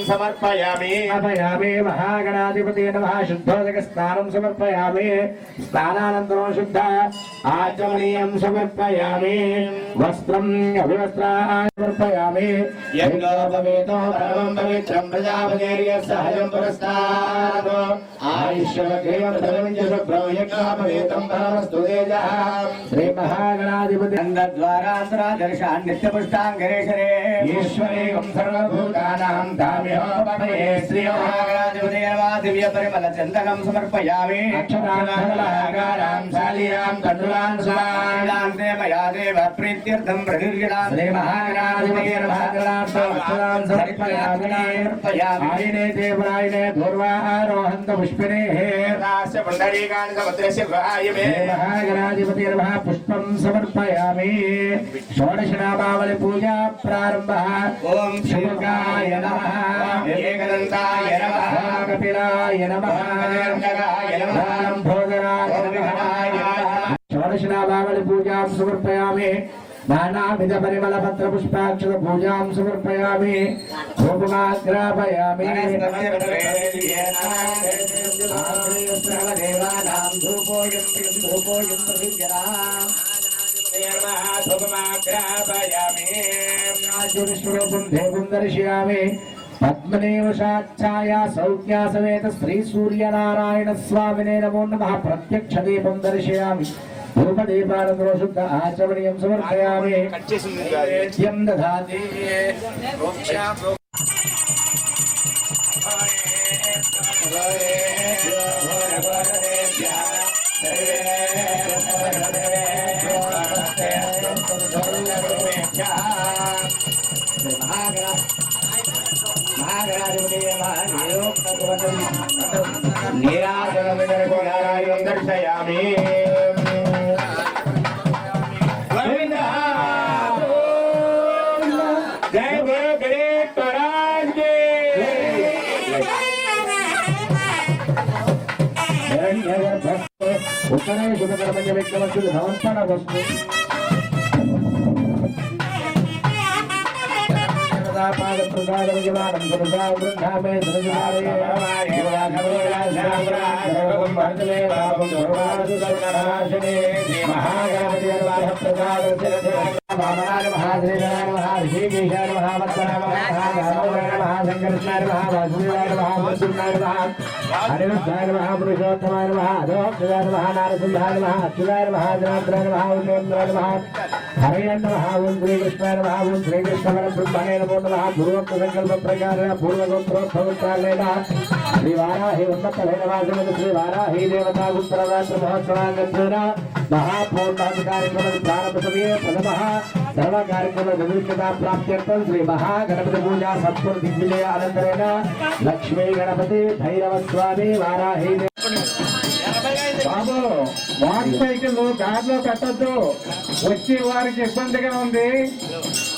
समर्पयामि महागणाधिपते नमः शुद्धोदकस्नानं समर्पयामि स्नानानन्तरं शुद्ध आचमनीयं समर्पयामि वस्त्रं अभिवस्त्रान् समर्पयामि यज्ञोपवेतो परमं पवित्रं प्रजापतेर्यस्सहजं पुरस्तात् आयुष्यवग्रीवं धर्मञ्जसुप्रं यज्ञोपवेतं परमस्तु तेजः श्री महागणाधिपते द्वारान्तरादर्शान् नित्यपुष्टाङ्गरेशरे ईश्वरेकं सर्वभूतानां धाम्योपमये श्री महागणाधिपते नमः दिव्यपरिमलचन्दनं समर्पयामि अक्षतां शालियां तण्डुलान् स्वामिनान्ते मया देव प्रीत्यर्थं प्रदीर्घितां श्री महागणाधिपते नमः अक्षतां समर्पयामि आयने देवायने धूर्वारोहन्त पुष्पिने रास्य पुण्डरीकानि समुद्रस्य वायमे महागणाधिपते नमः पुष्पं समर्पयामि षोडशनामावली पूजा प्रारंभः ओम शिवाय नमः एकदन्ताय नमः कपिलाय नमः गजगाय नमः भोजराय नमः षोडशनामावली पूजां समर्पयामि नानाविध परिमल पत्र पुष्पाक्षत पूजां समर्पयामि धूपमाग्रापयामि देवानां धूपोऽयं प्रसिद्ध्यताम् देवं दर्शयामि पद्मनेवशाच्छाया सौख्या समेत श्री सूर्यनारायण स्वामिने नमो नमः प्रत्यक्ष दीपं दर्शयामि धूपदीपानन्तरो शुद्ध आचमनीयं समर्पयामि नैवेद्यं दधाति दर्शयामि जय गुरु गणेश महाराज के उत्तरे शुभकर्मण्य विक्रमस्तु धवंपन वस्तु पाद प्रसाद विजवानं प्रसाद वृद्धामे धनजारे भरतमे बाबं सर्वासु सर्वनाशने महागणपति अनुवाद प्रसाद वामनाय महाश्रीधराय महाऋषिकेशाय महावत्सराय महाशंकरस्नाय महावासुदेवाय महावसुनाय हरिवत्साय महापुरुषोत्तमाय महाधोक्षजाय महानारसिंहाय महाअच्युताय महाजनार्दनाय महाउन्नताय हरये नमः ओं श्रीकृष्णाय नमः ओं श्रीकृष्णपरब्रह्मणे नमो नमः पूर्वोक्त संकल्प प्रकार पूर्वगोत्रोद्भवकालेन श्री वाराही उन्नतभैरवासमेत श्री वाराही देवता उत्तररात्र महोत्सवांगत्वेन महापूर्णाधिकारिक्रम प्रारंभ समये प्रथमः सर्व कार्यक्रम विविधता प्राप्त्यर्थं श्री महागणपति पूजा संपूर्ण दिग्विजय अनंतरेण लक्ष्मी गणपति भैरव स्वामी वाराही బాబు మోటార్ సైకిల్ దారిలో పెట్టద్దు, వచ్చే వారికి ఇబ్బందిగా ఉంది.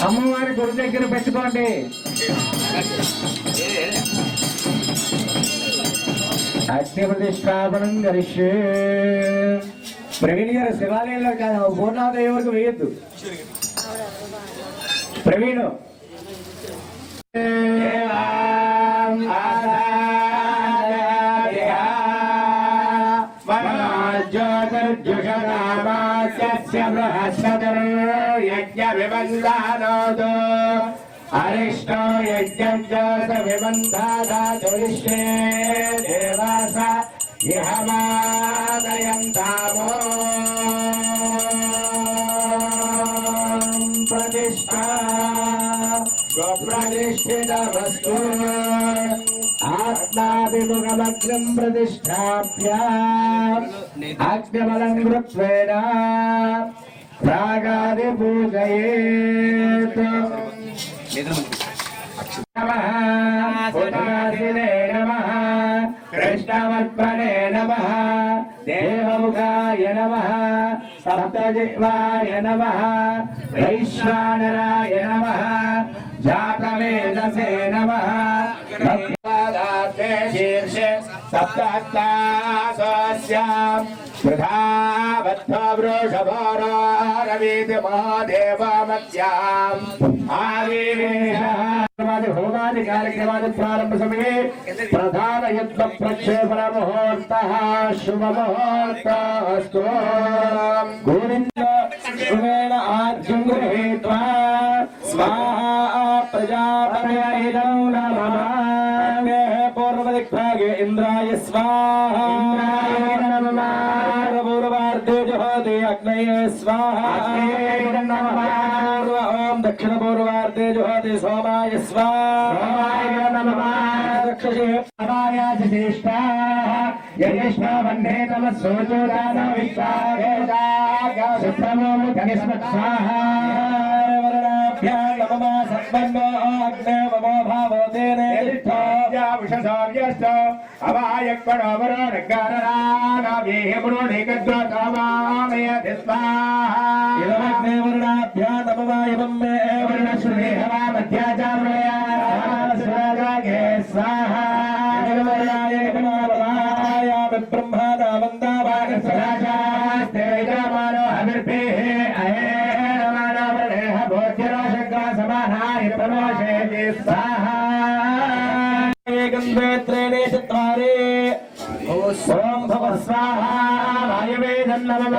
అమ్మవారి గుడి దగ్గర పెట్టుకోండి. అగ్ని ప్రతిష్టాపనం గరిష్యే. ప్రవీణ్ గారు శివాలయంలో కాదు, పూర్ణాదేవి వరకు వేయద్దు. ప్రవీణ్ యజ్ఞవిబంధానోదో అరిష్టో యజ్ఞవిబంధాదాదురిష్యే దేవాస ఇహమాదయంతామో ప్రతిష్ఠా స్వప్రతిష్ఠిత వస్తు ఆత్మాభిముఖమగ్రం ప్రతిష్టాప్య అగ్నిబలం కృత్వేణ ప్రాగాది పూజయేత్. నమః పునాసినే నమః కృష్ణవర్పణే నమః దేవముఖాయ నమః సప్తజిహ్వాయ నమః వైశ్వానరాయ నమః జాతవేదసే నమః శీర్షే సప్తహస్తాస్యాం వృషభోరవీతి మహాదేవమత్యాం హోమాది కార్యక్రమాది ప్రారంభ సమయే ప్రధాన యుద్ధ ప్రక్షేపణ ముహూర్త శుభ ముహూర్తస్తు. గోవింద శుభేన ఆజ్యం గృహీత్వా స్వాహా ప్రజాపతయే నమః. పూర్వదిక్భాగే ఇంద్రాయ స్వాహా. పూర్వార్ధే జహోతి అగ్నయే స్వాహా. ఓం దక్షిణ పూర్వార్ధే జహోతి సోమాయ స్వాహా. యజ్ఞావన్నే తమ సోచోదాన స్వాహా. गंधेत्रेणे चत्वारे ओम भव स्वाहा वायवेदं नमः.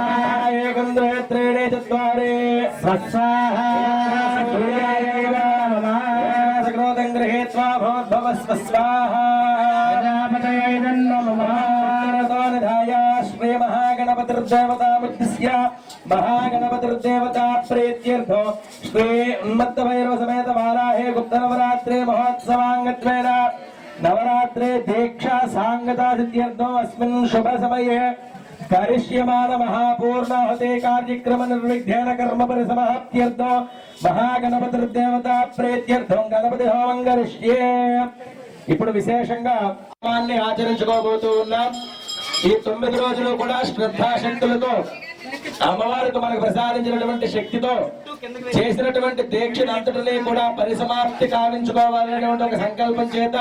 गंधेत्रेणे चत्वारे स्वाहा सूर्याय नमः. सकलोदं गृहीत्वा भवद्भव स्वाहा. प्रजापतये नमः. निधाय श्री महागणपतिर्देवतामुद्दिश्य महागणपतिर्देवता प्रीत्यर्थो श्री उन्मत्तभैरव समेत वाराहे गुप्तनवरात्रे महोत्सवांगत्वेन नवरात्रे दीक्षा सांगता सिद्ध्यर्थो अस्मिन् शुभ समये करिष्यमान महापूर्णाहुति कार्यक्रम निर्विघ्नेन कर्म परिसमाप्त्यर्थो महागणपतिर्देवता प्रीत्यर्थो गणपति होमं करिष्ये. ఇప్పుడు విశేషంగా హోమాన్ని ఆచరించుకోబోతూ ఉన్నాం. ఈ 9 రోజులు కూడా శ్రద్ధాశక్తులతో అమ్మవారికి మనకు ప్రసాదించినటువంటి శక్తితో చేసినటువంటి దీక్షను అంతటినీ కూడా పరిసమాప్తి కావించుకోవాలనేటువంటి ఒక సంకల్పం చేత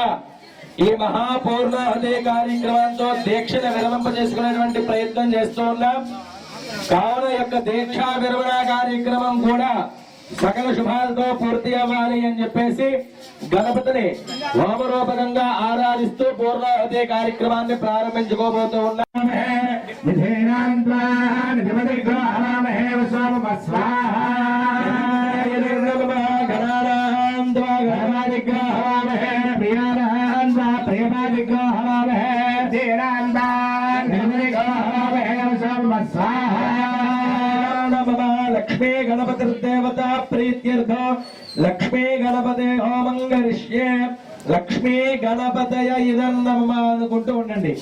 ఈ మహాపూర్ణాహుతి కార్యక్రమంతో దీక్షను విరమింపజేసుకునేటువంటి ప్రయత్నం చేస్తూ ఉన్నాం. కావున యొక్క దీక్షా విరమణ కార్యక్రమం కూడా సకల శుభాలతో పూర్తి అవ్వాలి అని చెప్పేసి గణపతిని హోమరూపకంగా ఆరాధిస్తూ పూర్ణాహుతి కార్యక్రమాన్ని ప్రారంభించుకోబోతూ ఉన్నాం. लक्ष्मी गणपतिर्देवता प्रीत्यर्थो लक्ष्मी गणपते होमं करिष्ये. लक्ष्मी गणपतय इदं नमः అనుకుంటూ ఉండండి.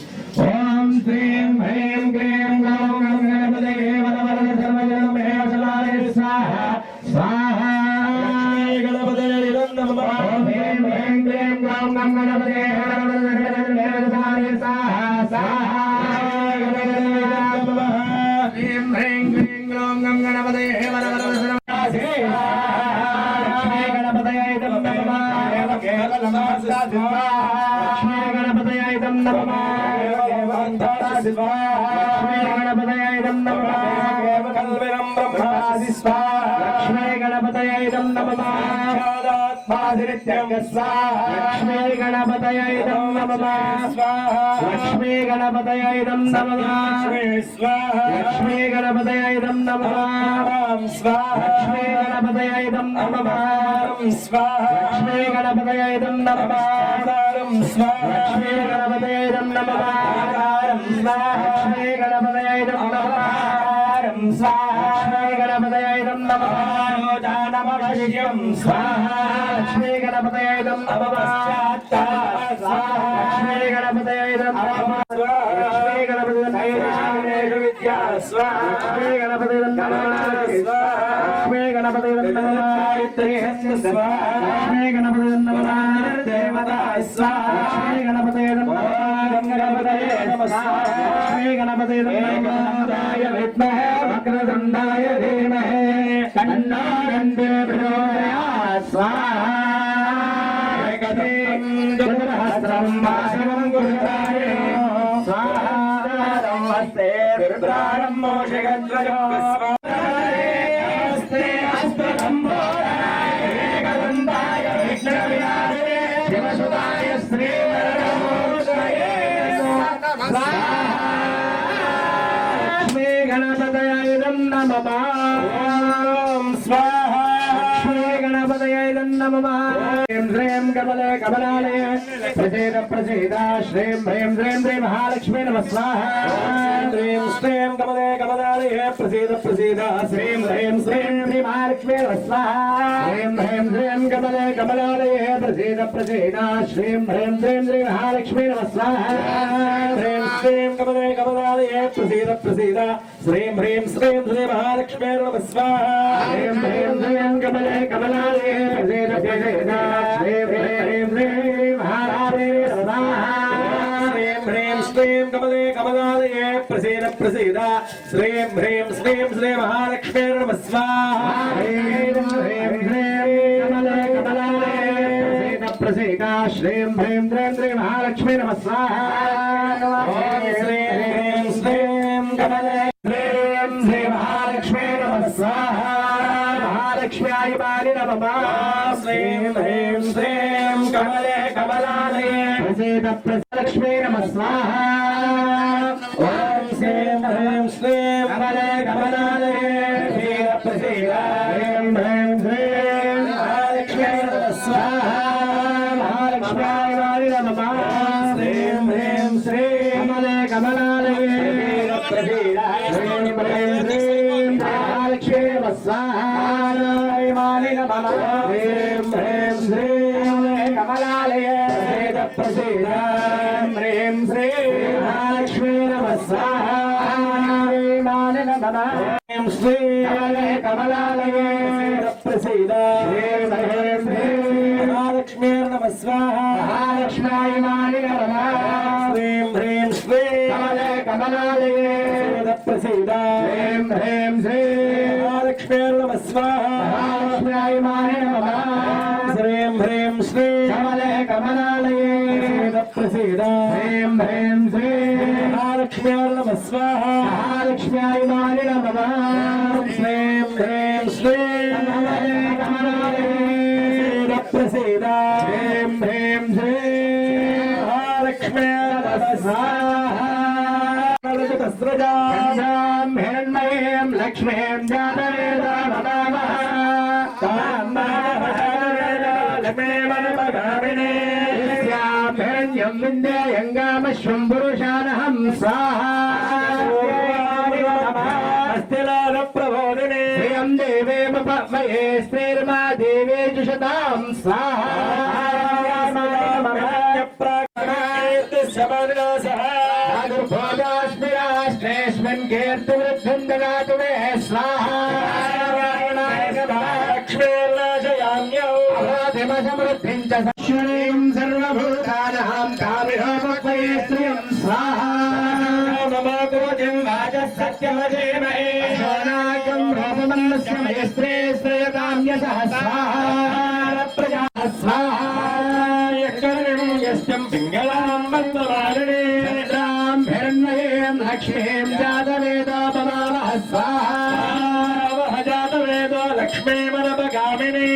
ఓం శ్రీం హ్రీం క్లీం గ్లౌం గణపతయే వరవరద సర్వజనం మే వసలాయ స్వాహా. लक्ष्मी गणपतये नमः लक्ष्मी गणपतये नमः लक्ष्मी गणपतये नमः लक्ष्मी गणपतये नमः लक्ष्मी गणपतये नमः लक्ष्मी गणपतये नमः लक्ष्मी गणपतये नमः लक्ष्मी गणपतये नमः लक्ष्मी गणपतये नमः जानमवश्यं स्वाहा लक्ष्मी गणपतये नमः लक्ष्मी गणपतये नमः लक्ष्मी गणपतये विद्या स्वाहा लक्ष्मी गणपतये नमः लक्ष्मी गणपतये नमः स्वाहा लक्ष्मी गणपतये नमः देवता स्वाहा लक्ष्मी गणपतये नमः गणपतये नमः लक्ष्मी गणपतये नमः विद्महे वक्रतुण्डाय धीमहि तन्नो प्रचोदयात् स्वाहा एकदीन्द्रहस्रं वासवं गुरुताय स्वाहा नमस्ते दुर्गाणं मोषगध्वजो स्वाहास्ते हस्तलम्बोदराय एकदन्ताय विष्णुविनाशे शिवसुताय श्रीवरदमूर्तये स्वाहा लक्ष्मी गणपतये नमः स्वाहा लक्ष्मी गणपतये नमः ह्रीं श्रीं कमले कमलालये प्रसीद प्रसीद श्रीं ह्रीं श्रीं श्री महालक्ष्मी नमः स्वाहा ह्रीं श्रीं कमले कमलालये प्रसीद प्रसीद श्रीं ह्रीं श्रीं श्री महालक्ष्मी नमः स्वाहा ह्रीं ह्रीं श्रीं कमले कमलालये प्रसीद प्रसीद श्रीं ह्रीं श्रीं श्री महालक्ष्मी नमः स्वाहा ह्रीं श्रीं कमले कमलालये प्रसीद प्रसीद श्रीं ह्रीं श्रीं श्री महालक्ष्मी नमः स्वाहा ह्रीं ह्रीं श्रीं कमले कमलालये प्रसीद प्रसीद श्रीं ह्रीं श्रीं महालक्ष्मी नमः श्रीं ह्रीं श्रीं कमले कमलालये प्रसीद प्रसीद श्रीं ह्रीं श्रीं श्री महालक्ष्मी नमः स्वाहा ह्रीं ह्रीं श्रीं कमले कमलालये प्रसीद श्रीं ह्रीं श्रीं श्री महालक्ष्मी नमः स्वाहा श्रीं ह्रीं श्रीं कमले श्री महालक्ष्मी नमः स्वाहा महालक्ष्म्याय वाणि नमः श्रीं ह्रीं श्रीं कमले कमलालये प्रसीद लक्ष्मी नमः स्वाहा ॐ श्रीं ह्रीं श्रीं कमले कमलालये प्रसीद ह्रीं ह्रीं श्रीं महालक्ष्मी नमः स्वाहा महालक्ष्म्याय वाणि नमः श्रीं ह्रीं श्रीं कमले कमलालये प्रसीद ह्रीं ह्रीं श्रीं महालक्ष्मी नमः स्वाहा वाणि नमः ह्रीं ह्रीं श्रीं कमलालये प्रसीद ह्रीं श्रीं महालक्ष्मी नमः स्वाहा वाणि नमः ह्रीं श्रीं कमले कमलालये प्रसीद ह्रीं ह्रीं श्रीं महालक्ष्मी नमः स्वाहा महालक्ष्म्याय वाणि नमः श्रीं ह्रीं श्रीं कमले कमलालये प्रसीद ह्रीं ह्रीं श्रीं महालक्ष्मी नमः स्वाहा महालक्ष्म्याय वाणि नमः श्रीं ह्रीं श्रीं कमले कमलालये प्रसीद ह्रीं ह्रीं श्रीं महालक्ष्मी नमः स्वाहा महालक्ष्म्याय वाणि नमः श्रीं ह्रीं श्रीं कमले कमलालये प्रसीद ह्रीं ह्रीं श्रीं महालक्ष्मी नमः स्वाहा स्रजां हिरण्मयीं लक्ष्मीं जातवेदां नमामः लक्ष्मीमनुपगामिने यस्यां हिरण्यं विन्द्ययङ्गामश्वं पुरुषानहं स्वाहा अस्तिलालप्रबोधिने श्रियं देवेमुपमये स्त्रीर्मा देवे जुषतां स्वाहा भोजास्मिराष्ट्रेऽस्मिन् कीर्तिवृद्धिं ददातु मे स्वाहा लक्ष्मीर्नाशयाम्यौ अवधिमसमृद्धिं च सश्वरीं सर्वभूत मयस्त्रे श्रेयताम्य सहस्रार प्रजा स्वाहा यक्षं यष्टं पिङ्गलां वन्दवारिणे चन्द्रां हिरण्मयीं लक्ष्मीं जातवेदो भवावः स्वाहा जातवेदो लक्ष्मीमनपगामिनी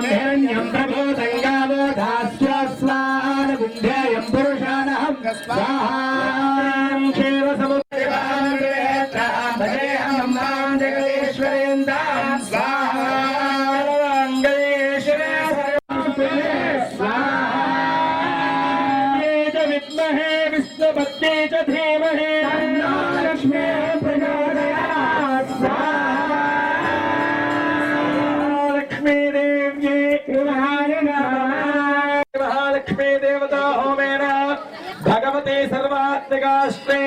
हिरण्यं प्रभूतं गावो दास्यो स्वाहा विन्ध्ययं पुरुषाणहं स्वाहा विष्णुपत्नी च धीमहि लक्ष्मी प्रचोदयात् स्वाहा लक्ष्मी देव्यै महालक्ष्मी देवता होमेन भगवते सर्वात्मकाष्टे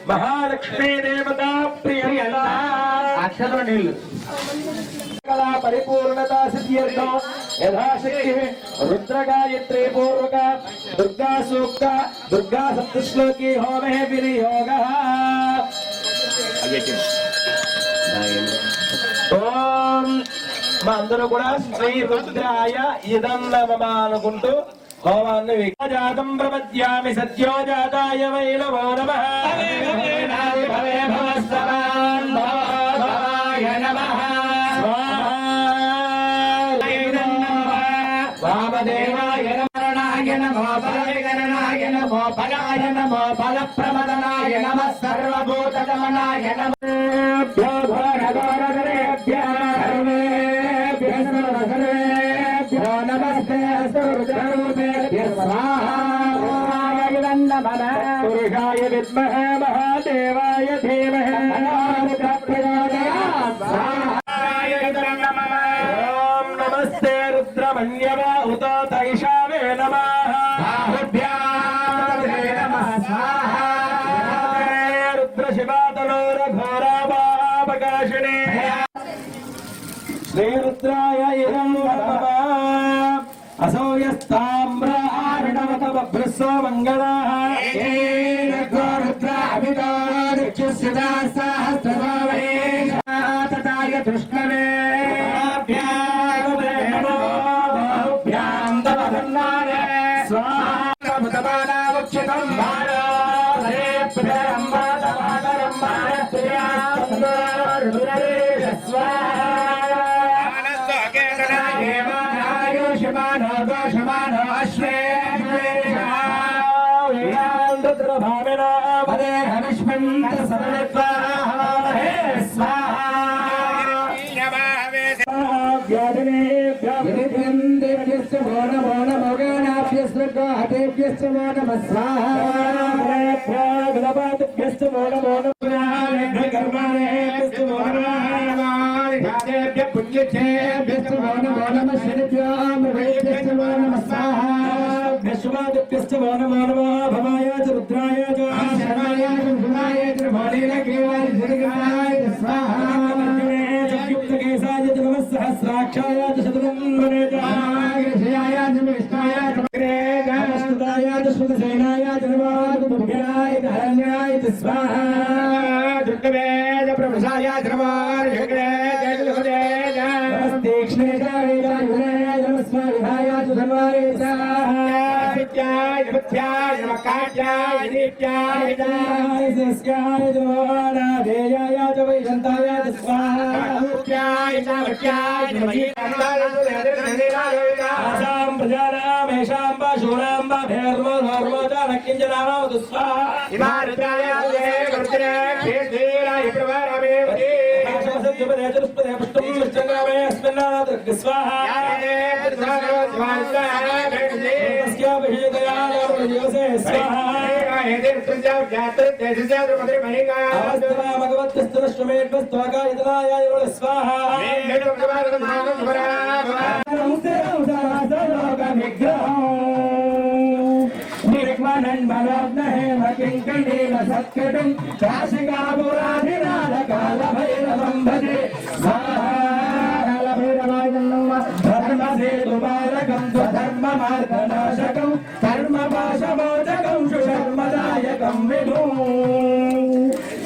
महालक्ष्मी देवता प्रियता अक्षर नील कला परिपूर्णता सिद्ध्यर्थं यथाशक्ति रुद्रगायत्री पूर्वक दुर्गा सूक्त दुर्गा सप्तश्लोकी होमे विनियोगः ఓం మా అందరూ కూడా శ్రీ రుద్రాయ ఇదం నమః అనుకుంటూ హోమాన్ని విజాతం ప్రపద్యామి సత్యో జాతాయ వై నమో నమః భవే భవస్తవాన్ భవాయ నమః వామదేవాయ నమః నమో బలవికరణాయ నమో బలాయ నమో బలప్రమదనాయ నమః సర్వభూతగమనాయ నమః నమస్తే పురుషాయ విద్మహే మహాదేవాయ ధీమహి నమస్తే రుద్రమన్యవ ఉత తైషావే నమః రుద్ర శివాతనోర ఘోరాపాపకాశినే శ్రీరుద్రాయ ఇదం నమః అసౌయస్తామ్రారణవతమభ్రస్సో మంగళాః తథాయ కృష్ణవే స్వాముదమానావక్షితం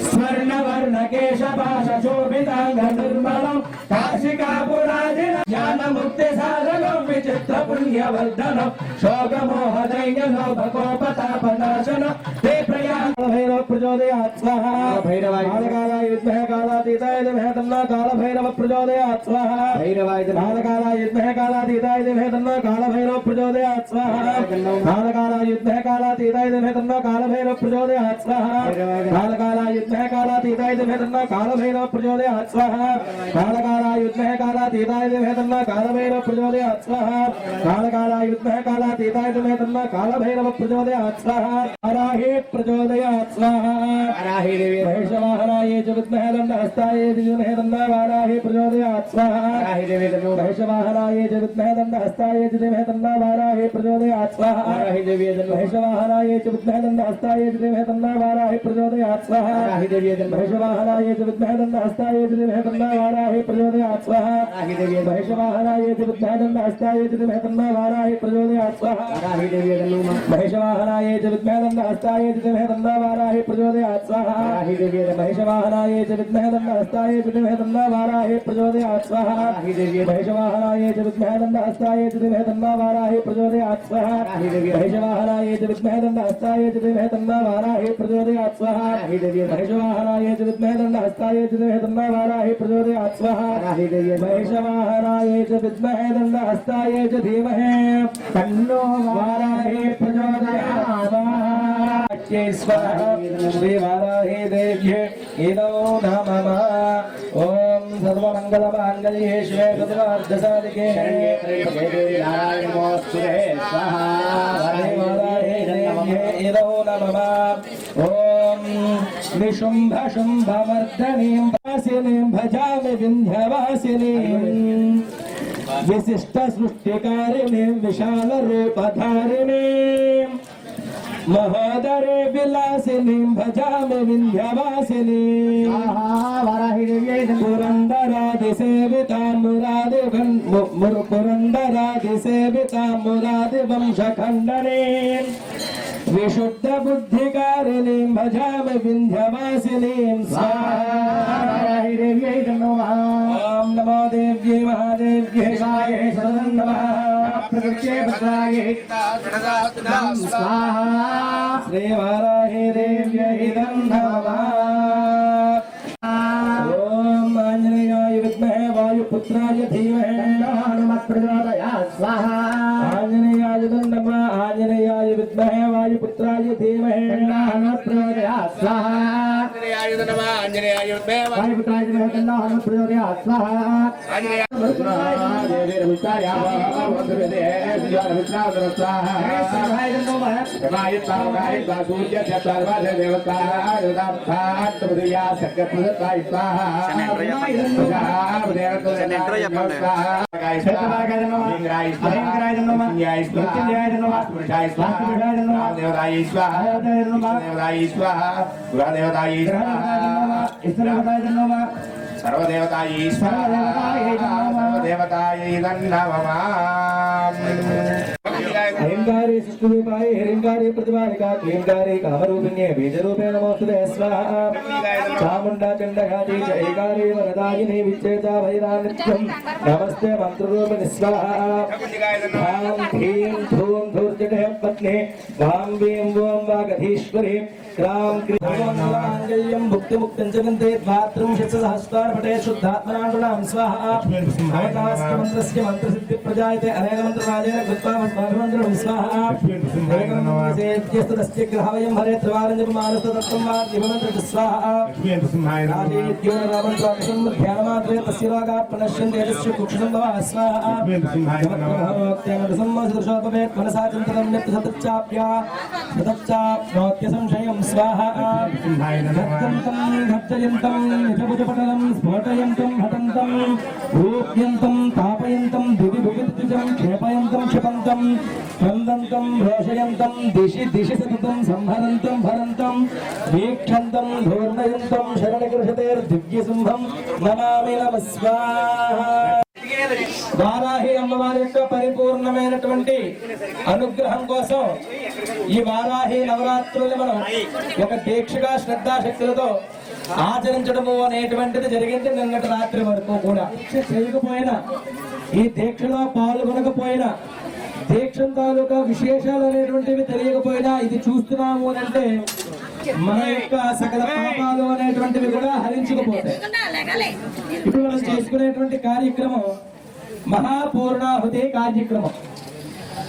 స్వర్ణవర్ణ కేశపాశోభితాంగ నిర్మలం కాశికాపురాజిన జ్ఞానముక్తి సాధనం విచిత్ర పుణ్యవర్ధనం శోకమోహదైన్య లోభకోపతాపనాశనం తే భైరవ ప్రచోదయాత్ స్వాహా భైరవాయ కాలాయ విద్మహే కాలాతీతాయ ధీమహి తన్నో కాలభైరవ ప్రచోదయాత్ స్వాహా భైరవాయ కాలాయ విద్మహే కాలాతీతాయ ధీమహి తన్నో కాలభైరవ ప్రచోదయాత్ స్వాహా కాలాయ విద్మహే కాలాతీతాయ ధీమహి తన్నో కాలభైరవ ప్రచోదయాత్ స్వాహా కాలాయ విద్మహే కాలాతీతాయ ధీమహి తన్నో కాలభైరవ ప్రచోదయాత్ స్వాహా కాలాయ విద్మహే కాలాతీతాయ ధీమహి తన్నో కాలభైరవ ప్రచోదయాత్ స్వాహా కాలాయ విద్మహే కాలాతీతాయ ధీమహి తన్నో కాలభైరవ ప్రచోదయాత్ స్వాహా వరాహి ప్రచోదయాత్ స్వాహా వరాహి దేవి మహేశవాహనాయ చ విద్మహే దండహస్తాయ ధీమహి తన్నో వరాహి ప్రచోదయాత్ స్వాహా వరాహి దేవి మహేశవాహనాయ చ విద్మహే దండహస్తాయ ధీమహి తన్నో వరాహి ప్రచోదయాత్ స్వాహా వరాహి దేవి మహేశవాహనాయ చ విద్మహే దండహస్తాయ ధీమహి తన్నో వరాహి ప్రచోదయాత్ స్వాహా వరాహి దేవి మహేశవాహనాయ చ విద్మహే దండహస్తాయ ధీమహి తన్నో వరాహి ప్రచోదయాత్ స్వాహా వరాహి దేవి మహేశవాహనాయ చ విద్మహే దండహస్తాయ ధీమహి తన్నో వరాహి ప్రచోదయాత్ స్వాహా వరాహి దేవి మహేశవాహనాయ చ విద్మహే దండహస్తాయ ధీమహి తన్నో వరాహి ప్రచోదయాత్ స్వాహా వరాహి దేవి మహేశవాహనాయ చ విద్మహే దండహస్తాయ ధీమహి తన్నో వరాహి ప్రచోదయాత్ స్వాహా వరాహి దేవి మహేశవాహనాయ చ విద్మహే దండహస్తాయ ధీమహి తన్నో వరాహి ప్రచోదయాత్ స్వాహా వరాహి దేవి మహేశవాహనాయ చ విద్మహే దండహస్తాయ ధీమహి తన్నో వరాహి ప్రచోదయాత్ స్వాహా వరాహి దేవి మహేశవాహనాయ చ విద్మహే దండహస్తాయ ధీమహి తన్నో వరాహి ప్రచోదయాత్ స్వాహా వరాహి దేవి మహేశవాహనాయ చ విద్మహే దండహస్తాయ ధీమహి తన్నో వరాహి ప్రచోదయాత్ స్వాహా శ్రీ వారాహి దేవ్యే ఇదో నమః ఓం సర్వమంగళమాంగళ్యే శివే సర్వార్థసాధికే నారాయణమోస్తుతే స్వాహా శ్రీ వారాహి దేవ్యే ఇదో నమః ఓం నిశుంభ శుంభమర్దనీం వాసినీం భజామి వింధ్యవాసినీం విశిష్ట సృష్టికారిణీం విశాల రూపధారిణీం మహోదరే విలాసినీం భజామి వింధ్యవాసినీం పురందరాదిసేవితాం మురాది వంశఖండనీం విశుద్ధ బుద్ధికారిణీం భజామి వింధ్యవాసినీం ఓం నమో దేవ్యై మహాదేవ్యై శివాయ శరణం నమః ప్రకృత్యై భద్రాయై స్వాహా శ్రీ వారాహి దేవ్యై నమః ఓం ఆంజనేయాయ విద్మహే వాయుపుత్రాయ ధీమహి హనుమత్ ప్రచోదయాత్ స్వాహా ఆంజనేయాయ నమః ఆంజనేయాయ విద్మహే వాయుపుత్రాయ ధీమహి హనుమత్ ప్రచోదయాత్ స్వాహా ఆంజనేయాయ నమః ఆంజనేయాయ విద్మహే వాయుపుత్రాయ ధీమహి హనుమత్ ప్రచోదయాత్ స్వాహా ఆంజనేయాయ దేవి రవితాయ వందరే దివ్యానుత్రాద స్వాహా సర్వాయ నమః సర్వాయ సర్వాయ సూర్య చతుర్వాద దేవతా దేవతాత్ ప్రతియా సకృతాయ స్వాహా సర్వదేవతాయై నమః అహంకారే సృష్టిరూపాయ హిరింకారే ప్రతిపాదికా క్లీంకారే కామరూపిణ్యే బీజరూపే నమోస్తుతే స్వాహా చాముండా చండఘాతి చ ఏకారే వరదాయిని విచ్చేతా భైరా నిత్యం నమస్తే మంత్రరూపిణి స్వాహా ధాం ధీం ధూం ధూర్జటే పత్నే వాం వీం ఓం వాగధీశ్వరి క్రాం క్రీం భుక్తిముక్తం చ వందే ద్వాత్రం శతసహస్రార్ పటే శుద్ధాత్మనాం స్వాహా అవతాస్య మంత్రస్య మంత్రసిద్ధి ప్రజాయతే అనేక మంత్రరాజేన కృత్వా మంత్రం స్వాహా ఏకమసేత్యస్తదస్య గ్రహవయం హరే త్రివారం జపమానస్తదత్తం వా దివమంత్ర స్వాహా రాజేద్యోనరామంత్రాక్షం ధ్యానమాత్రే తస్య రోగా ప్రణశ్యంతే తస్య కుక్షం భవ స్వాహా సంమసదృశోపవేత్ మనసా చింతనం నిత్యసతచ్చాప్యా సతచ్చాప్నోత్య సంశయం స్వాహా ఘట్టంతం ఘట్టయంతం నిజభుజపటలం స్ఫోటయంతం హటంతం రూప్యంతం తాపయంతం దివి భువిద్విజం క్షేపయంతం క్షిపంతం స్పందంతం రోషయంతం దిశి దిశి సతతం సంహరంతం భరంతం వీక్షంతం ధూర్ణయంతం శరణకృషతేర్దివ్యసింహం నమామి నమః స్వాహా. వారాహి అమ్మవారి యొక్క పరిపూర్ణమైనటువంటి అనుగ్రహం కోసం ఈ వారాహి నవరాత్రులు మనం ఒక దీక్షగా శ్రద్ధాశక్తులతో ఆచరించడము అనేటువంటిది జరిగింది నిన్నటి రాత్రి వరకు కూడా. దీక్ష చేయకపోయినా, ఈ దీక్షలో పాల్గొనకపోయినా, దీక్ష తాలూకా విశేషాలు అనేటువంటివి తెలియకపోయినా ఇది చూస్తున్నాము అంటే మన యొక్క సకల పాపాలు అనేటువంటివి కూడా హరించుకుపోతాయి. ఇప్పుడు మనం చేసుకునేటువంటి కార్యక్రమం మహాపూర్ణాహుతి కార్యక్రమం.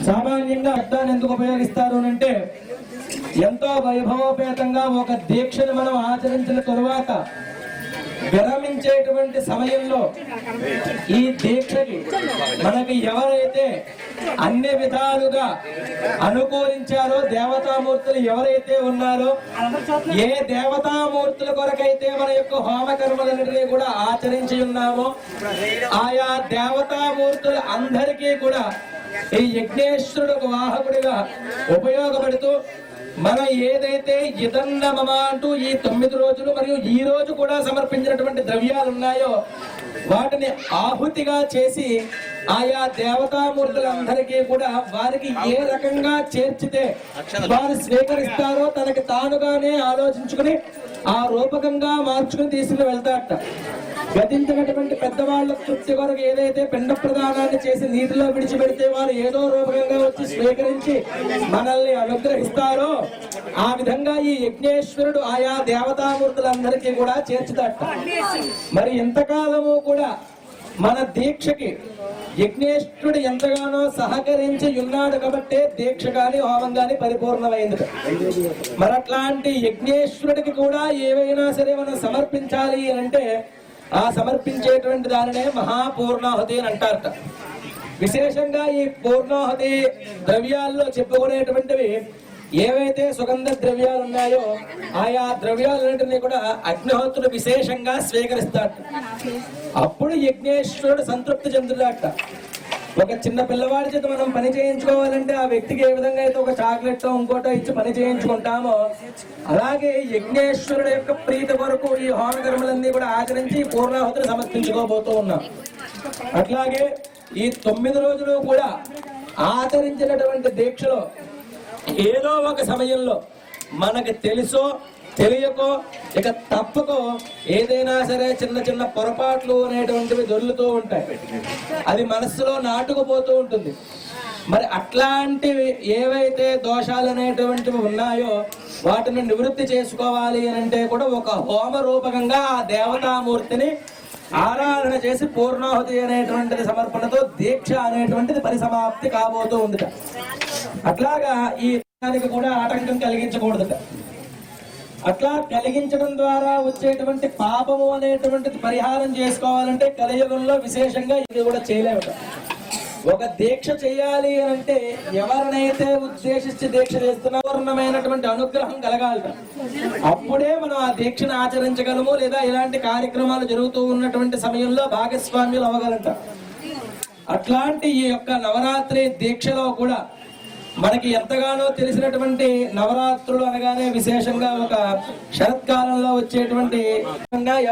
సామాన్యంగా అర్థాన్ని ఎందుకు ఉపయోగిస్తారు అంటే, ఎంతో వైభవోపేతంగా ఒక దీక్షను మనం ఆచరించిన తరువాత విరమించేటువంటి సమయంలో ఈ దీక్షకి మనకి ఎవరైతే అన్ని విధాలుగా అనుకూలించారో, దేవతామూర్తులు ఎవరైతే ఉన్నారో, ఏ దేవతామూర్తుల కొరకైతే మన యొక్క హోమకర్మలన్నిటినీ కూడా ఆచరించి ఉన్నామో, ఆయా దేవతామూర్తులు అందరికీ కూడా ఈ యజ్ఞేశ్వరుడు వాహకుడిగా ఉపయోగపడుతూ, మనం ఏదైతే ఇదన్నమమ అంటూ ఈ 9 రోజులు మరియు ఈ రోజు కూడా సమర్పించినటువంటి ద్రవ్యాలు ఉన్నాయో వాటిని ఆహుతిగా చేసి ఆయా దేవతామూర్తులందరికీ కూడా వారికి ఏ రకంగా చేర్చితే వారు స్వీకరిస్తారో తనకి తానుగానే ఆలోచించుకుని ఆ రూపకంగా మార్చుకుని తీసుకుని వెళ్తారట. గతించినటువంటి పెద్దవాళ్ళ తృప్తి కొరకు ఏదైతే పిండ ప్రదానాన్ని చేసి నీటిలో విడిచిపెడితే వారు ఏదో రూపకంగా వచ్చి స్వీకరించి మనల్ని అనుగ్రహిస్తారో ఆ విధంగా ఈ యజ్ఞేశ్వరుడు ఆయా దేవతామూర్తులందరికీ కూడా చేర్చుతాట. మరి ఎంతకాలము కూడా మన దీక్షకి యజ్ఞేశ్వరుడు ఎంతగానో సహకరించి ఉన్నాడు కాబట్టి దీక్ష గాని హోమం గాని పరిపూర్ణమైంది. మరి అట్లాంటి యజ్ఞేశ్వరుడికి కూడా ఏవైనా సరే మనం సమర్పించాలి అంటే ఆ సమర్పించేటువంటి దానినే మహాపూర్ణాహుతి అని అంటారట. విశేషంగా ఈ పూర్ణాహుతి ద్రవ్యాల్లో చెప్పుకునేటువంటివి ఏవైతే సుగంధ ద్రవ్యాలు ఉన్నాయో ఆయా ద్రవ్యాలన్నింటినీ కూడా అగ్నిహోత్రుడు విశేషంగా స్వీకరిస్తాడు. అప్పుడు యజ్ఞేశ్వరుడు సంతృప్తి చెందుతాట. ఒక చిన్న పిల్లవాడి చేత మనం పని చేయించుకోవాలంటే ఆ వ్యక్తికి ఏ విధంగా అయితే ఒక చాక్లెట్ ఇంకోటో ఇచ్చి పని చేయించుకుంటామో, అలాగే యజ్ఞేశ్వరుడు యొక్క ప్రీతి కొరకు ఈ హోమకర్మలన్నీ కూడా ఆచరించి పూర్ణాహుతిని సమర్పించుకోబోతూ ఉన్నాం. అట్లాగే ఈ 9 రోజులు కూడా ఆచరించినటువంటి దీక్షలో ఏదో ఒక సమయంలో మనకు తెలుసో తెలియకో ఇక తప్పకో ఏదైనా సరే చిన్న చిన్న పొరపాట్లు అనేటువంటివి దొర్లుతూ ఉంటాయి. అది మనస్సులో నాటుకుపోతూ ఉంటుంది. మరి అట్లాంటివి ఏవైతే దోషాలు అనేటువంటివి ఉన్నాయో వాటిని నివృత్తి చేసుకోవాలి అని అంటే కూడా ఒక హోమ రూపకంగా ఆ దేవతామూర్తిని ఆరాధన చేసి పూర్ణాహుతి అనేటువంటిది సమర్పణతో దీక్ష అనేటువంటిది పరిసమాప్తి కాబోతూ ఉంది. అట్లాగా ఈ దానికి కూడా ఆటంకం కలిగించకూడదు. అట్లా కలిగించడం ద్వారా వచ్చేటువంటి పాపము అనేటువంటిది పరిహారం చేసుకోవాలంటే కలియుగంలో విశేషంగా ఇది కూడా చేయలేము. ఒక దీక్ష చేయాలి అని అంటే ఎవరినైతే ఉద్దేశించి దీక్ష చేస్తున్నా పూర్ణమైనటువంటి అనుగ్రహం కలగాలట. అప్పుడే మనం ఆ దీక్షను ఆచరించగలము, లేదా ఇలాంటి కార్యక్రమాలు జరుగుతూ ఉన్నటువంటి సమయంలో భాగస్వామ్యులు అవ్వగలంట. అట్లాంటి ఈ యొక్క నవరాత్రి దీక్షలో కూడా మనకి ఎంతగానో తెలిసినటువంటి నవరాత్రులు అనగానే విశేషంగా ఒక శరత్కాలంలో వచ్చేటువంటి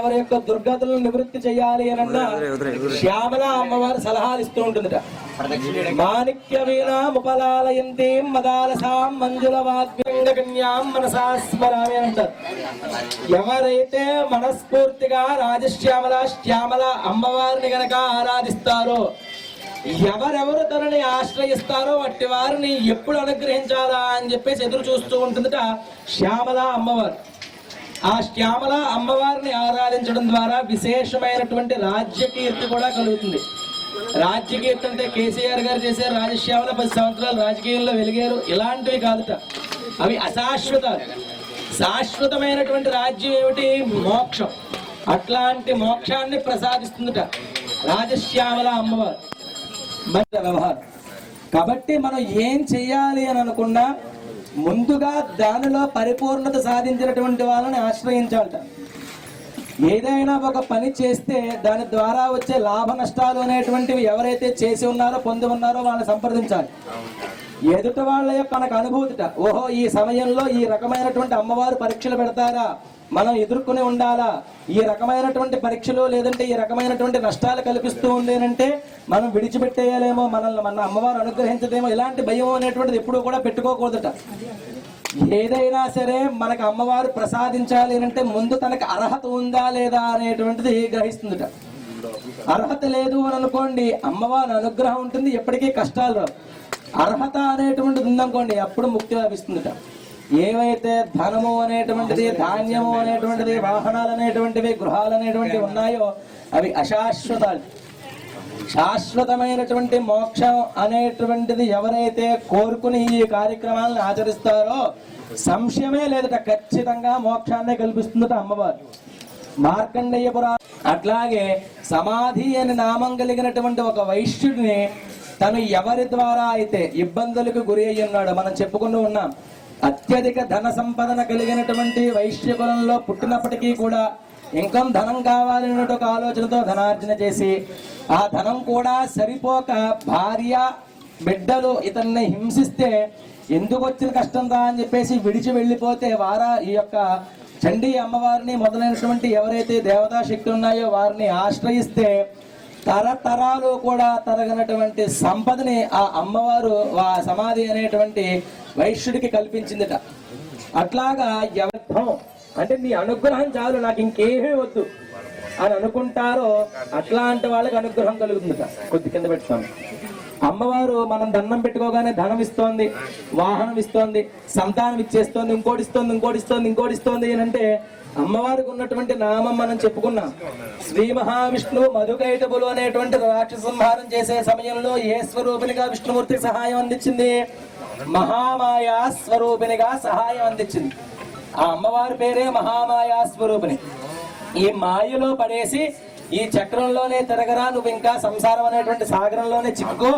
ఎవరి యొక్క దుర్గతులను నివృత్తి చేయాలి అనన్నా శ్యామల అమ్మవారు సలహాలు ఇస్తూ ఉంటుందిట. మాణిక్య వీణాముపలాలయంతి మదాలసాం మంజుల వాగ్వ్యంగకన్యాం మనసా స్మరామి అంటారు. ఎవరైతే మనస్ఫూర్తిగా శ్యామల అమ్మవారిని గనక ఆరాధిస్తారో, ఎవరెవరు తనని ఆశ్రయిస్తారో అట్టి వారిని ఎప్పుడు అనుగ్రహించాలా అని చెప్పేసి ఎదురు చూస్తూ ఉంటుందట శ్యామల అమ్మవారు. ఆ శ్యామల అమ్మవారిని ఆరాధించడం ద్వారా విశేషమైనటువంటి రాజ్యకీర్తి కూడా కలుగుతుంది. రాజ్యకీర్తి అంటే కేసీఆర్ గారు చేసే రాజశ్యామల 10 సంవత్సరాలు రాజకీయంలో వెలిగారు ఇలాంటివి కాదుట. అవి అశాశ్వతాలు. శాశ్వతమైనటువంటి రాజ్యం ఏమిటి? మోక్షం. అట్లాంటి మోక్షాన్ని ప్రసాదిస్తుందట రాజశ్యామల అమ్మవారు. వ్యవహారం కాబట్టి మనం ఏం చెయ్యాలి అని అనుకున్నా ముందుగా దానిలో పరిపూర్ణత సాధించినటువంటి వాళ్ళని ఆశ్రయించాలట. ఏదైనా ఒక పని చేస్తే దాని ద్వారా వచ్చే లాభ నష్టాలు అనేటువంటివి ఎవరైతే చేసి ఉన్నారో పొంది ఉన్నారో వాళ్ళని సంప్రదించాలి. ఎదుటి వాళ్ళ యొక్క మనకు అనుభూతిట, ఓహో ఈ సమయంలో ఈ రకమైనటువంటి అమ్మవారు పరీక్షలు పెడతారా, మనం ఎదుర్కొని ఉండాలా, ఈ రకమైనటువంటి పరీక్షలు లేదంటే ఈ రకమైనటువంటి నష్టాలు కల్పిస్తూ ఉండేనంటే మనం విడిచిపెట్టేయాలేమో, మనల్ని మన అమ్మవారు అనుగ్రహించదేమో, ఇలాంటి భయం అనేటువంటిది ఎప్పుడూ కూడా పెట్టుకోకూడదట. ఏదైనా సరే మనకు అమ్మవారు ప్రసాదించాలి అంటే ముందు తనకు అర్హత ఉందా లేదా అనేటువంటిది గ్రహిస్తుందిట. అర్హత లేదు అని అనుకోండి, అమ్మవారి అనుగ్రహం ఉంటుంది, ఎప్పటికీ కష్టాలు రావు. అర్హత అనేటువంటిది ఉందనుకోండి, అప్పుడు ముక్తి లభిస్తుందిట. ఏవైతే ధనము అనేటువంటిది, ధాన్యము అనేటువంటిది, వాహనాలు అనేటువంటివి, గృహాలు అనేటువంటివి ఉన్నాయో అవి అశాశ్వతాలు. శాశ్వతమైనటువంటి మోక్షం అనేటువంటిది ఎవరైతే కోరుకుని ఈ కార్యక్రమాలను ఆచరిస్తారో సంశయమే లేదట, ఖచ్చితంగా మోక్షాన్ని కల్పిస్తుందట అమ్మవారు. మార్కండేయ పురాణం అట్లాగే సమాధి అని నామం కలిగినటువంటి ఒక వైశ్యుడిని తను ఎవరి ద్వారా అయితే ఇబ్బందులకు గురి అయ్యి ఉన్నాడో మనం చెప్పుకుంటూ ఉన్నాం. అత్యధిక ధన సంపదన కలిగినటువంటి వైశ్య కులంలో పుట్టినప్పటికీ కూడా ఇంకా ధనం కావాలనే ఒక ఆలోచనతో ధనార్జన చేసి ఆ ధనం కూడా సరిపోక భార్య బిడ్డలు ఇతన్ని హింసిస్తే ఎందుకు వచ్చిన కష్టందా అని చెప్పేసి విడిచి వెళ్ళిపోతే ఈ యొక్క చండీ అమ్మవారిని మొదలైనటువంటి ఎవరైతే దేవతా శక్తి ఉన్నాయో వారిని ఆశ్రయిస్తే తరతరాలు కూడా తరగనటువంటి సంపదని ఆ అమ్మవారు సమాధి అనేటువంటి వైశ్యుడికి కల్పించిందిట. అట్లాగా ఎవర్థం అంటే నీ అనుగ్రహం చాలు, నాకు ఇంకేమీ వద్దు అని అనుకుంటారో అట్లాంటి వాళ్ళకి అనుగ్రహం కలుగుతుందిట. కొద్ది కింద పెట్టుకోండి. అమ్మవారు మనం దండం పెట్టుకోగానే ధనం ఇస్తోంది, వాహనం ఇస్తోంది, సంతానం ఇచ్చేస్తోంది, ఇంకోటి ఇస్తోంది అని అంటే అమ్మవారికి ఉన్నటువంటి నామం మనం చెప్పుకున్నాం. శ్రీ మహావిష్ణువు మధుకైటబులు అనేటువంటి రాక్షస సంహారం చేసే సమయంలో ఏ స్వరూపినిగా విష్ణుమూర్తికి సహాయం అందించింది? మహామాయా స్వరూపినిగా సహాయం అందించింది. ఆ అమ్మవారి పేరే మహామాయా స్వరూపిణి. ఈ మాయలో పడేసి ఈ చక్రంలోనే తిరగరా, నువ్వు ఇంకా సంసారం అనేటువంటి సాగరంలోనే చిక్కుకో,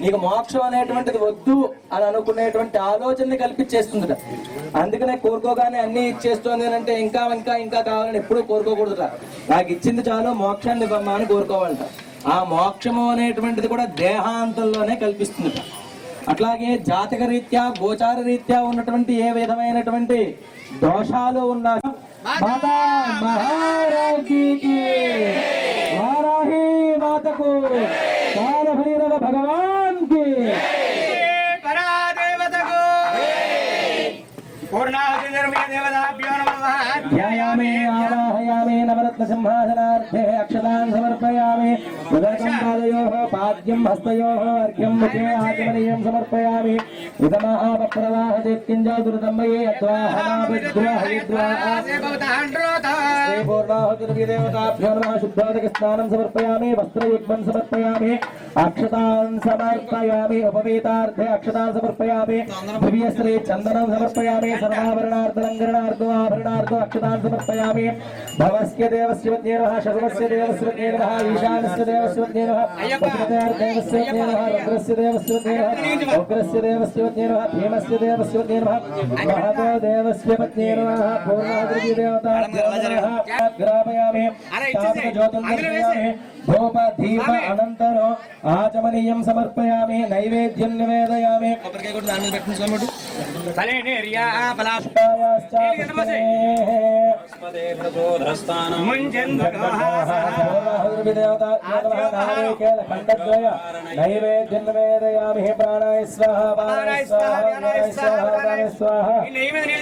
నీకు మోక్షం అనేటువంటిది వద్దు అని అనుకునేటువంటి ఆలోచనని కల్పించేస్తుందట. అందుకనే కోరుకోగానే అన్ని ఇచ్చేస్తుంది అంటే ఇంకా ఇంకా ఇంకా కావాలని ఎప్పుడూ కోరుకోకూడదుట. నాకు ఇచ్చింది చాలు, మోక్షాన్ని ఇవ్వమ్మా అని కోరుకోవాలట. ఆ మోక్షము అనేటువంటిది కూడా దేహాంతంలోనే కల్పిస్తుందట. అట్లాగే జాతక రీత్యా గోచార రీత్యా ఉన్నటువంటి ఏ విధమైనటువంటి దోషాలు ఉన్నా మాతా మహారాజీకి వారాహి మాతకు కాలభైరవ భగవాన్ కి పరాదేవతకు పూర్ణాహుతి నిర్మయ దేవతాభ్యో నమః. ధ్యాయామి ఆవాహయామి నవరత్న సింహాసనార్థే అక్షతాన్ సమర్పయామి. ఉదకం పాదయోః పాద్యం హస్తయోః అర్ఘ్యం ముఖే ఆచమనీయం సమర్పయామి. ఇదమహాపప్రవాహ దేత్కింజాదురుదంబయే అద్వాహనాభిద్వాహయద్వాహ శ్రీ పూర్ణాహుతి దేవతాభ్యో నమః. శుద్ధోదక స్నానం సమర్పయామి. వస్త్రయుగ్మం సమర్పయామి. అక్షతాన్ సమర్పయామి. ఉపవీతార్థే అక్షతాన్ సమర్పయామి. దివ్యశ్రీ చందనం సమర్పయామి. సర్వాభరణార్థలంకరణార్థో ఆభరణార్థో అక్షతాన్ సమర్పయామి. భవస్య దేవస్య వత్యే నమః. సర్వస్య దేవస్య వత్యే నమః. ఈశానస్య దేవస్య వత్యే నమః. దేవస్య వత్యే నమః. రుద్రస్య దేవస్య వత్యే నమః. ఉగ్రస్య దేవస్య వత్యే నమః. భీమస్య దేవస్య వత్యే నమః. మహతో దేవస్య వత్యే నమః. పూర్ణాద్రి దేవతాభ్యో నమః. గ్రాపయామి. తాపక జ్యోతం దర్శయామి. ధూప దీప అనంతరం ఆచమనీయం సమర్పయామి. నైవేద్యం నివేదయామి. కొబ్బరికాయ కూడా దాని మీద పెట్టించుకోండి. నైవేద్యం నివేదయామి. ప్రాణాయ స్వాహా పానాయ స్వాహా స్వాహా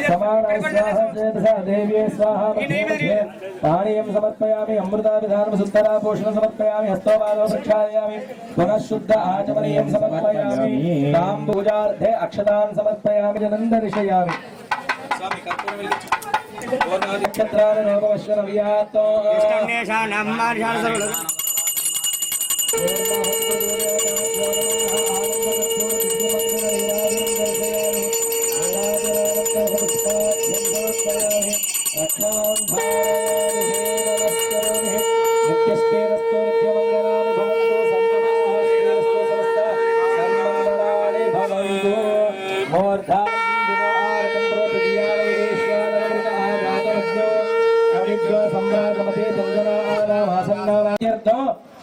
సమానాయ స్వాహా దేవ్యే స్వాహా. పానీయం సమర్పయామి. అమృతాభిధానం సుత్తరా పోషణ సమర్పయామి. హస్తోపాదో ప్రక్షాళయామి. పునః శుద్ధ ఆచమనీయం సమర్పయామి. తాంబూజార్థే అక్షతాన్ సమర్పయామి. జనం దర్శయామి. నక్షత్రాల లోకవశ్వర వియాతో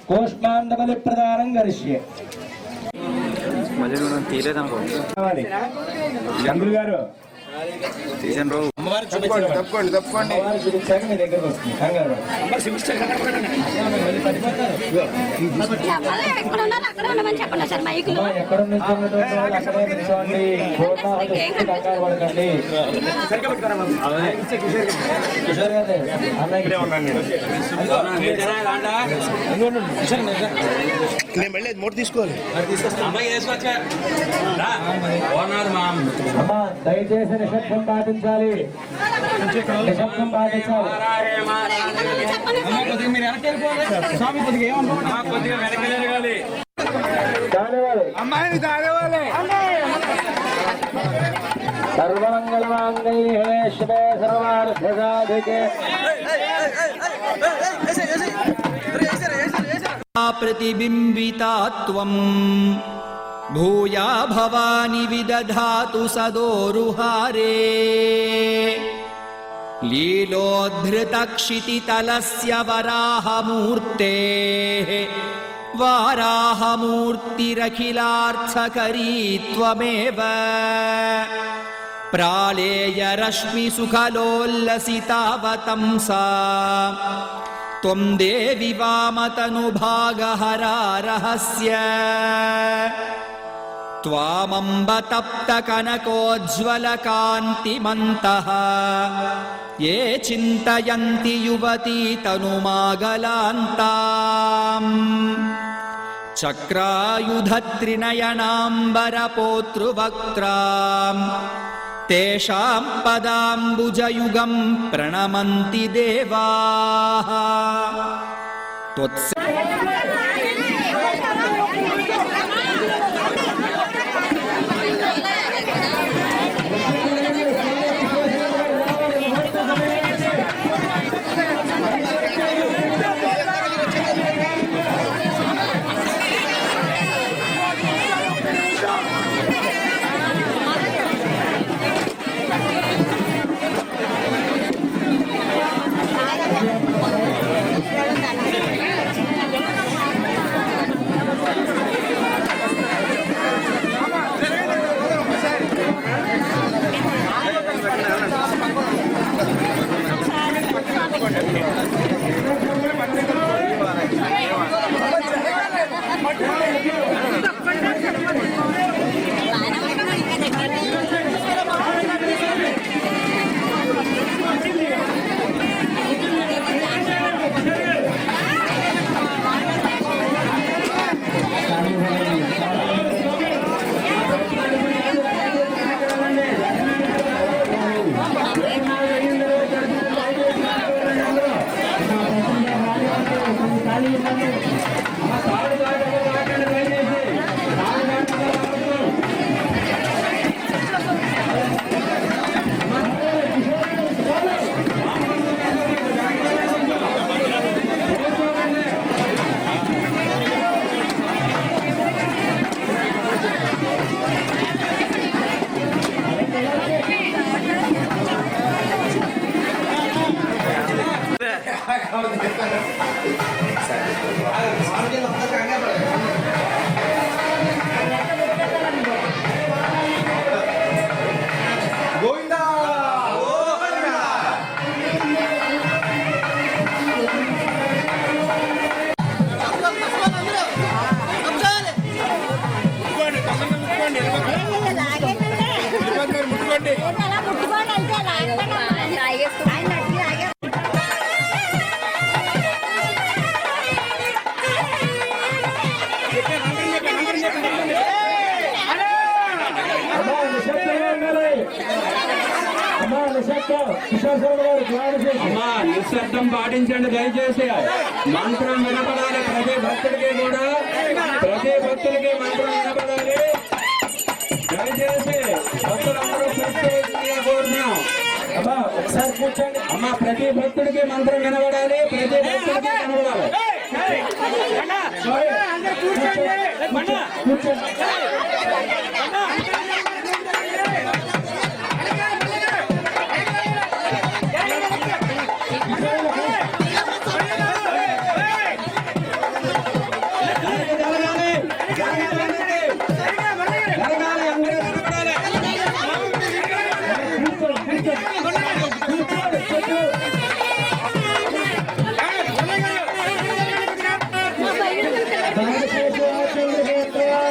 కోష్మాండబలి ప్రదానం గరిష్యే. తీరేదనుకో చంద్రు గారు అమ్మవారు చూపించండి, అమ్మవారు చూపించాక మీ దగ్గరకు వస్తుంది కంగారు ఎక్కడ నిల్చున్నటువంటి వాళ్ళు అక్కడే నిల్చోండి. కంగారు పడకండి. కిషోర్ గారు అన్నయ్య మోటు తీసుకోవాలి. అమ్మా దయచేసి నిశ్శబ్దం పాటించాలి. నిశ్శబ్దం పాటించాలి. అమ్మాయిని తాగేవాలి. సర్వమంగళమాంగళ్యే శివే సర్వార్థసాధికే प्रतिबिम्बितात्वं भूया भवानि विदधातु सदोरुहारे लीलोद्धृतक्षितितलस्य वराहमूर्तेः वाराहमूर्तिरखिलार्थकरी त्वमेव प्रालेयरश्मिसुखलोल्लसितावतंसा त्वं देवि वामतनुभागहरा रहस्य त्वामम्ब तप्तकनकोज्ज्वलकान्तिमन्तः ये चिन्तयन्ति युवती तनुमागलान्ताम् चक्रायुधत्रिनयनाम्बरपोतृवक्त्राम् तेषां पदाम्बुजयुगं प्रणमन्ति देवाः అమ్మా నిశ్శబ్దం పాటించండి దయచేసి. మంత్రం వినపడాలి ప్రతి భక్తుడికి కూడా, ప్రతి భక్తుడికి మంత్రం వినపడాలి. దయచేసి భక్తులందరూ కోరుతున్నాం. అమ్మా ఒకసారి కూర్చోండి. అమ్మా ప్రతి భక్తుడికి మంత్రం వినపడాలి, ప్రతి భక్తుడికి కనబడాలి. కూర్చోండి. ద్వాదశేషు చంద్రశేఖర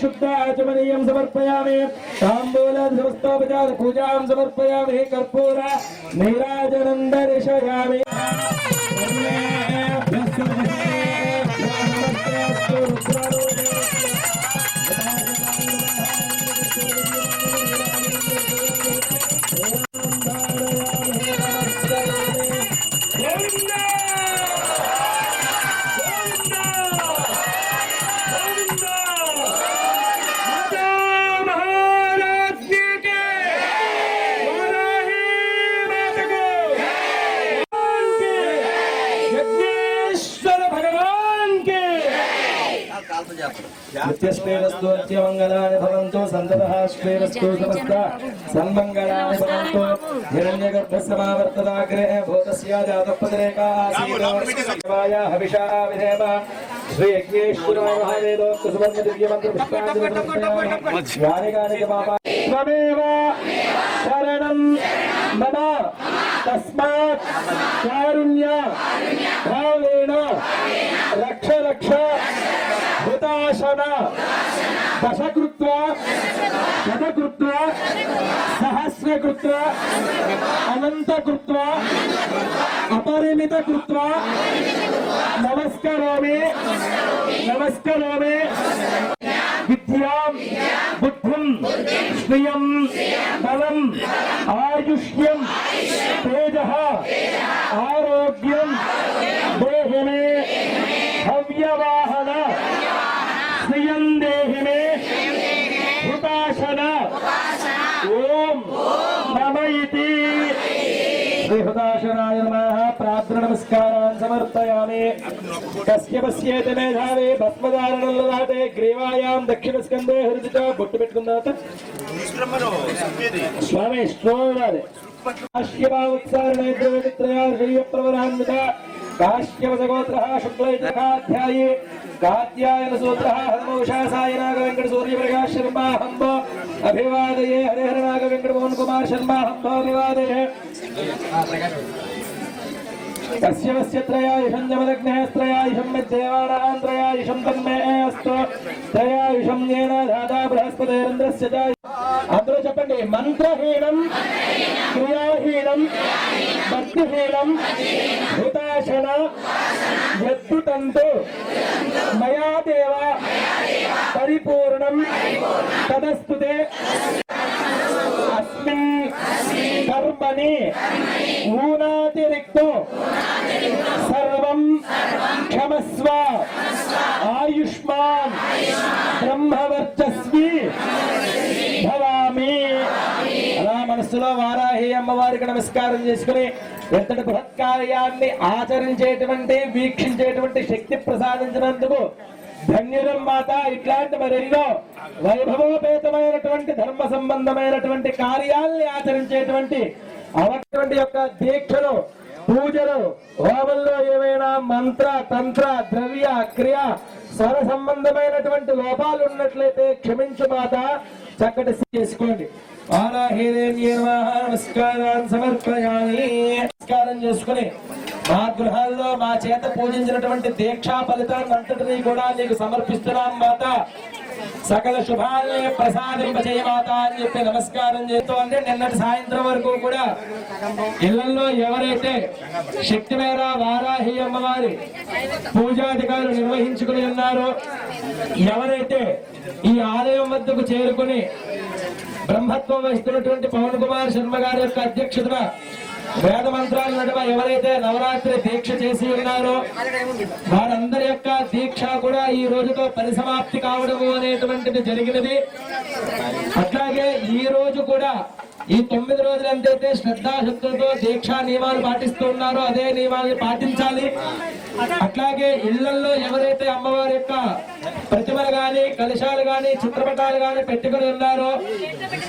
शुद्ध आचमनीयं समर्पयामि ताम्बूलं समस्तोपचार पूजां समर्पयामि कर्पूर नीराजनं दर्शयामि नित्यस्तेरस्तु नित्यमङ्गलानि भवन्तु सन्ततः स्तेरस्तु समस्त सन्मङ्गलानि भवन्तु हिरण्यगर्भस्समावर्तदाग्रे भूतस्य जातपदरेकाः आसीत् हविषा विधेम श्री यज्ञेश्वराय महादेवोक्त सुवर्ण दिव्यमन्त्र पुष्पाञ्जलि त्वमेव शरणं मम तस्मात् कारुण्य भावेन रक्ष रक्ष हुताशन दशकृत्वा शतकृत्वा सहस्रकृत्वा अनन्तकृत्वा अपरिमितकृत्वा नमस्करोमि नमस्करोमि विद्यां बुद्धिं श्रियं बलं आयुष्यं तेजः आरोग्यं देहि मे हव्यवाहन श्रियं देहि मे हुताशन ओम नमः इति श्री हुताशनाय नमः प्रार्थना नमस्कारान् समर्पयामि कस्य पश्येत मेधावे भस्मधारणं ललाटे ग्रीवायां दक्षिणस्कन्धे हृदिच बొట్టు పెట్టుకున్నాక स्वामी स्तोत्राले काश्यपावत्सारणे द्रवित्रया श्रीयप्रवरान्वित काश्यपसगोत्रः शुक्लैकाध्यायी कात्यायन सूत्रः हनुमौषा सायनाग वेंकट सूर्य प्रकाश शर्मा हंब अभिवादये हरिहर नाग वेंकट मोहन कुमार शर्मा हंब अभिवादये कस्य त्रयायुषं जमदग्नेः त्रयायुषं मध्येवाणां त्रयायुषं तन्मे अस्तु त्रयायुषं येन धाता बृहस्पतिरिन्द्रस्य च అందరూ చెప్పండి మంత్రహీనం క్రియాహీనం భక్తిహీనం హుతాశన యద్దుతంతు మయా దేవ పరిపూర్ణం తదస్తుతే అస్మిన్ కర్మణి ఊనాతిరిక్తో సర్వం క్షమస్వ ఆయుష్మాన్ బ్రహ్మవర్చస్వి భవామి. అలా మనస్సులో వారాహి అమ్మవారికి నమస్కారం చేసుకుని ఎంతటి బృహత్ కార్యాన్ని ఆచరించేటువంటి వీక్షించేటువంటి శక్తి ప్రసాదించినందుకు ధన్యులం మాత. ఇట్లాంటి మరెన్నో వైభవోపేతమైనటువంటి ధర్మ సంబంధమైనటువంటి కార్యాల్ని ఆచరించేటువంటి అవటువంటి యొక్క దీక్షలు పూజలు హోమంలో ఏమైనా మంత్ర తంత్ర ద్రవ్య క్రియ స్వర సంబంధమైనటువంటి లోపాలు ఉన్నట్లయితే క్షమించు మాత. చక్కటి చేసుకోండి. నమస్కారాన్ని సమర్పయామి. నమస్కారం చేసుకుని మా గృహాల్లో మా చేత పూజించినటువంటి దీక్షా ఫలితాన్ని అంతటినీ కూడా నీకు సమర్పిస్తున్నాం మాత. సకల శుభాల్ని ప్రసాదింపజేయ మాత అని చెప్పి నమస్కారం చేస్తూ అంటే నిన్నటి సాయంత్రం వరకు కూడా ఇళ్లలో ఎవరైతే శక్తి మేర వారాహి అమ్మవారి పూజాధికారులు నిర్వహించుకుని ఉన్నారో, ఎవరైతే ఈ ఆలయం వద్దకు చేరుకుని బ్రహ్మత్వం వహిస్తున్నటువంటి పవన్ కుమార్ శర్మ గారి యొక్క అధ్యక్షతన వేద మంత్రాల నడుమ ఎవరైతే నవరాత్రి దీక్ష చేసి ఉన్నారో వారందరి యొక్క దీక్ష కూడా ఈ రోజుతో పరిసమాప్తి కావడము అనేటువంటిది జరిగినది. అట్లాగే ఈ రోజు కూడా ఈ 9 రోజులు ఎంతైతే శ్రద్ధాశక్తులతో దీక్షా నియమాలు పాటిస్తూ ఉన్నారో అదే నియమాలను పాటించాలి. అట్లాగే ఇళ్లలో ఎవరైతే అమ్మవారి యొక్క ప్రతిమలు గాని కలశాలు గాని చిత్రపటాలు గాని పెట్టుకుని ఉన్నారో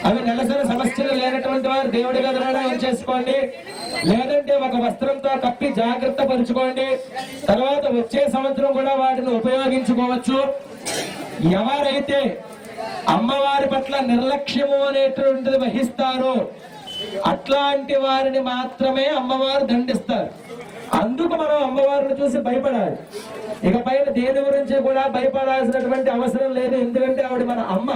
అవి నెలసరి సమస్యలు లేనటువంటి వారు దేవుడి గదిలోనే ఉంచేసుకోండి, లేదంటే ఒక వస్త్రంతో కప్పి జాగ్రత్త పరుచుకోండి. తర్వాత వచ్చే సంవత్సరం కూడా వాటిని ఉపయోగించుకోవచ్చు. ఎవరైతే అమ్మవారి పట్ల నిర్లక్ష్యము అనేటువంటిది వహిస్తారో అట్లాంటి వారిని మాత్రమే అమ్మవారు దండిస్తారు. అందుకు మనం అమ్మవారిని చూసి భయపడాలి. ఇక పైన దేని గురించి కూడా భయపడాల్సినటువంటి అవసరం లేదు. ఎందుకంటే ఆవిడ మన అమ్మ.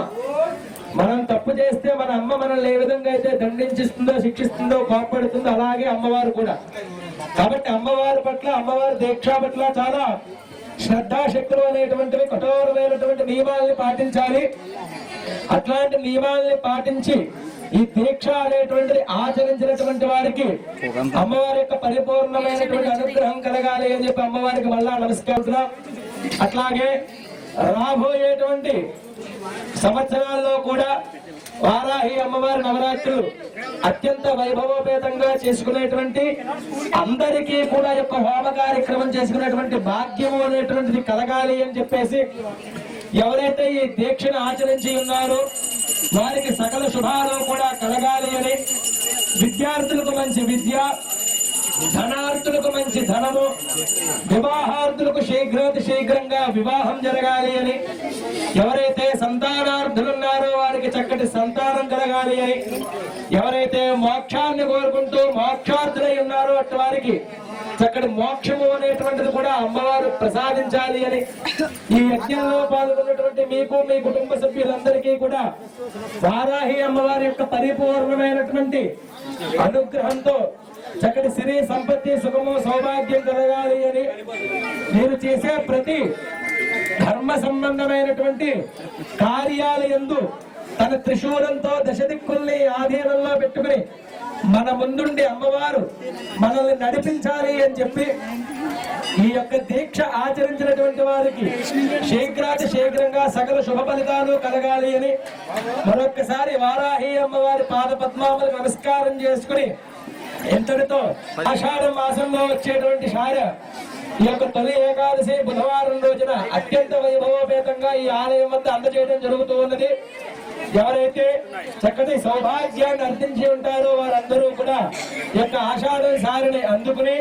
మనం తప్పు చేస్తే మన అమ్మ మనల్ని ఏ విధంగా అయితే దండించిస్తుందో, శిక్షిస్తుందో, కోపడుతుందో అలాగే అమ్మవారు కూడా. కాబట్టి అమ్మవారి పట్ల, అమ్మవారి దీక్ష పట్ల చాలా శ్రద్ధాశక్తులు అనేటువంటివి, కఠోరమైనటువంటి నియమాలని పాటించాలి. అట్లాంటి నియమాలని పాటించి ఈ దీక్ష అనేటువంటిది ఆచరించినటువంటి వారికి అమ్మవారి యొక్క పరిపూర్ణమైనటువంటి అనుగ్రహం కలగాలి అని చెప్పి అమ్మవారికి మళ్ళా నమస్కరిస్తున్నాం. అట్లాగే రాబోయేటువంటి సంవత్సరాల్లో కూడా వారాహి అమ్మవారి నవరాత్రులు అత్యంత వైభవోపేతంగా చేసుకునేటువంటి, అందరికీ కూడా యొక్క హోమ కార్యక్రమం చేసుకునేటువంటి భాగ్యము అనేటువంటిది కలగాలి అని చెప్పేసి ఎవరైతే ఈ దీక్షను ఆచరించి ఉన్నారో వారికి సకల శుభాలు కూడా కలగాలి అని, విద్యార్థులకు మంచి విద్య, ధనార్థులకు మంచి ధనము, వివాహార్థులకు శీఘ్రంగా వివాహం జరగాలి అని, ఎవరైతే సంతానార్థులు ఉన్నారో వారికి చక్కటి సంతానం కలగాలి అని, ఎవరైతే మోక్షాన్ని కోరుకుంటూ మోక్షార్థులై ఉన్నారో అటు వారికి చక్కటి మోక్షము అనేటువంటిది కూడా అమ్మవారు ప్రసాదించాలి అని, ఈ యజ్ఞంలో పాల్గొన్నటువంటి మీకు, మీ కుటుంబ సభ్యులందరికీ కూడా వారాహి అమ్మవారి యొక్క పరిపూర్ణమైనటువంటి అనుగ్రహంతో చక్కటి సిరి సంపత్తి, సుఖము, సౌభాగ్యం కలగాలి అని, మీరు చేసే ప్రతి ధర్మ సంబంధమైనటువంటి కార్యాలయందు తన త్రిశూలంతో దశదిక్కుల్ని ఆధీనంలో పెట్టుకుని మన ముందుండి అమ్మవారు మనల్ని నడిపించాలి అని చెప్పి ఈ యొక్క దీక్ష ఆచరించినటువంటి వారికి శీఘ్రంగా సకల శుభ ఫలితాలు కలగాలి అని మరొక్కసారి వారాహి అమ్మవారి పాద పద్మాములకు నమస్కారం చేసుకుని ఇంతటితో ఆషాఢ మాసంలో వచ్చేటువంటి ఈ యొక్క తొలి ఏకాదశి బుధవారం రోజున అత్యంత వైభవోపేతంగా ఈ ఆలయం వద్ద అందజేయడం జరుగుతూ ఉన్నది. ఎవరైతే చక్కటి సౌభాగ్యాన్ని అర్థించి ఉంటారో వారందరూ కూడా ఈ యొక్క ఆషాఢం సారిని అందుకుని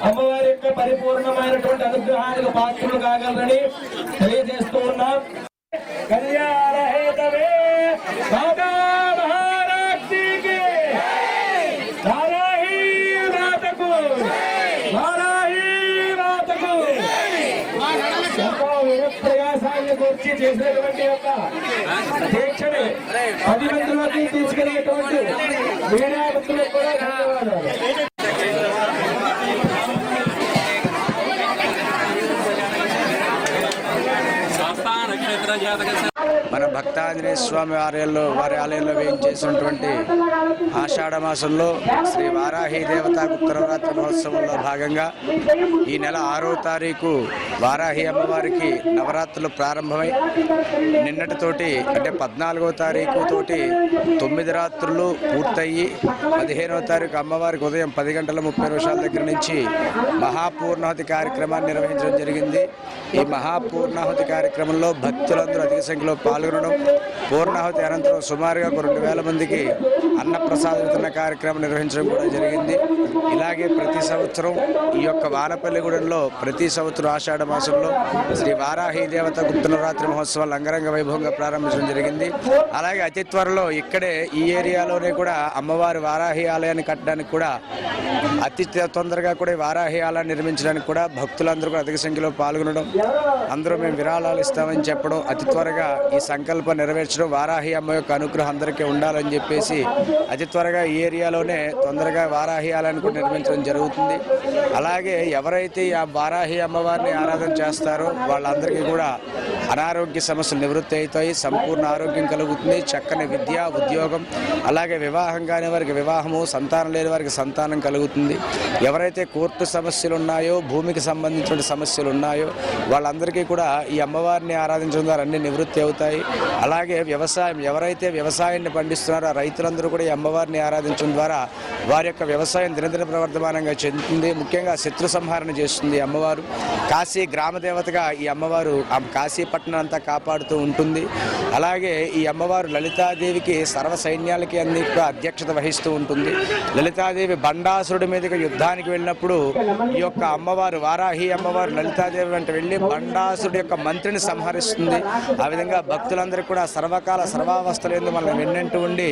అమ్మవారి యొక్క పరిపూర్ణమైనటువంటి అనుగ్రహానికి పాత్రలు కాగలరని తెలియజేస్తూ ఉన్నాం. కళ్యాణ హేతవే బాబా మహారాజ్కి ప్రయాసాన్ని గురించి చేసినటువంటి యొక్క దీక్షని 10 మందిలోకి తీసుకెళ్ళేటువంటి మీడియా మిత్రులకు కూడా ధన్యవాదాలు. మన భక్తాంజనేయ స్వామి వారి ఆలయంలో వేయించేసినటువంటి ఆషాఢ మాసంలో శ్రీ వారాహి దేవతా గుప్తనవరాత్రి మహోత్సవంలో భాగంగా ఈ నెల 6వ తారీఖు వారాహి అమ్మవారికి నవరాత్రులు ప్రారంభమై నిన్నటితోటి అంటే 14వ తారీఖు తోటి 9 రాత్రులు పూర్తయ్యి 15వ తారీఖు అమ్మవారికి ఉదయం 10 గంటల 30 నిమిషాల దగ్గర నుంచి మహాపూర్ణాహుతి కార్యక్రమాన్ని నిర్వహించడం జరిగింది. ఈ మహాపూర్ణాహుతి కార్యక్రమంలో భక్తులందరూ అధిక సంఖ్యలో పాల్గొనడం, పూర్ణాహుతి అనంతరం సుమారుగా 2000 మందికి అన్నప్రసాద వితరణ కార్యక్రమం నిర్వహించడం కూడా జరిగింది. ఇలాగే ప్రతి సంవత్సరం ఈ యొక్క వానపల్లిగూడెంలో ప్రతి సంవత్సరం ఆషాఢ మాసంలో శ్రీ వారాహి దేవత గుప్త నవరాత్రి మహోత్సవాలు అంగరంగ వైభవంగా ప్రారంభించడం జరిగింది. అలాగే అతి త్వరలో ఇక్కడే ఈ ఏరియాలోనే కూడా అమ్మవారి వారాహి ఆలయాన్ని కట్టడానికి కూడా అతి తొందరగా కూడా వారాహి ఆలయాన్ని నిర్మించడానికి కూడా భక్తులందరూ కూడా అధిక సంఖ్యలో పాల్గొనడం, అందరూ మేము విరాళాలు ఇస్తామని చెప్పడం, అతి త్వరగా ఈ సంకల్పం నెరవేర్చడం, వారాహి అమ్మ యొక్క అనుగ్రహం అందరికీ ఉండాలని చెప్పేసి అతి త్వరగా ఈ ఏరియాలోనే తొందరగా వారాహి ఆలయాన్ని కూడా నిర్మించడం జరుగుతుంది. అలాగే ఎవరైతే ఆ వారాహి అమ్మవారిని ఆరాధన చేస్తారో వాళ్ళందరికీ కూడా అనారోగ్య సమస్యలు నివృత్తి అవుతాయి, సంపూర్ణ ఆరోగ్యం కలుగుతుంది, చక్కని విద్య, ఉద్యోగం, అలాగే వివాహం కాని వారికి వివాహము, సంతానం లేని వారికి సంతానం కలుగుతుంది. ఎవరైతే కోర్టు సమస్యలు ఉన్నాయో, భూమికి సంబంధించిన సమస్యలు ఉన్నాయో వాళ్ళందరికీ కూడా ఈ అమ్మవారిని ఆరాధించడం ద్వారా అన్ని నివృత్తి అవుతాయి. అలాగే ఎవరైతే వ్యవసాయాన్ని పండిస్తున్నారో ఆ రైతులందరూ కూడా ఈ అమ్మవారిని ఆరాధించడం ద్వారా వారి యొక్క వ్యవసాయం దినదిన ప్రవర్తన ప్రవర్ధమానంగా చెందుతుంది. ముఖ్యంగా శత్రు సంహారణ చేస్తుంది అమ్మవారు. కాశీ గ్రామదేవతగా ఈ అమ్మవారు కాశీ పట్టణం అంతా కాపాడుతూ ఉంటుంది. అలాగే ఈ అమ్మవారు లలితాదేవికి సర్వ సైన్యాలకి అన్ని అధ్యక్షత వహిస్తూ ఉంటుంది. లలితాదేవి బండాసురుడి మీదుగా యుద్ధానికి వెళ్ళినప్పుడు ఈ యొక్క అమ్మవారు వారాహి అమ్మవారు లలితాదేవి వెంట వెళ్ళి బండాసురుడి యొక్క మంత్రిని సంహరిస్తుంది. ఆ విధంగా భక్తులందరికీ కూడా సర్వకాల సర్వావస్థలందు మనం వెన్నంటూ ఉండి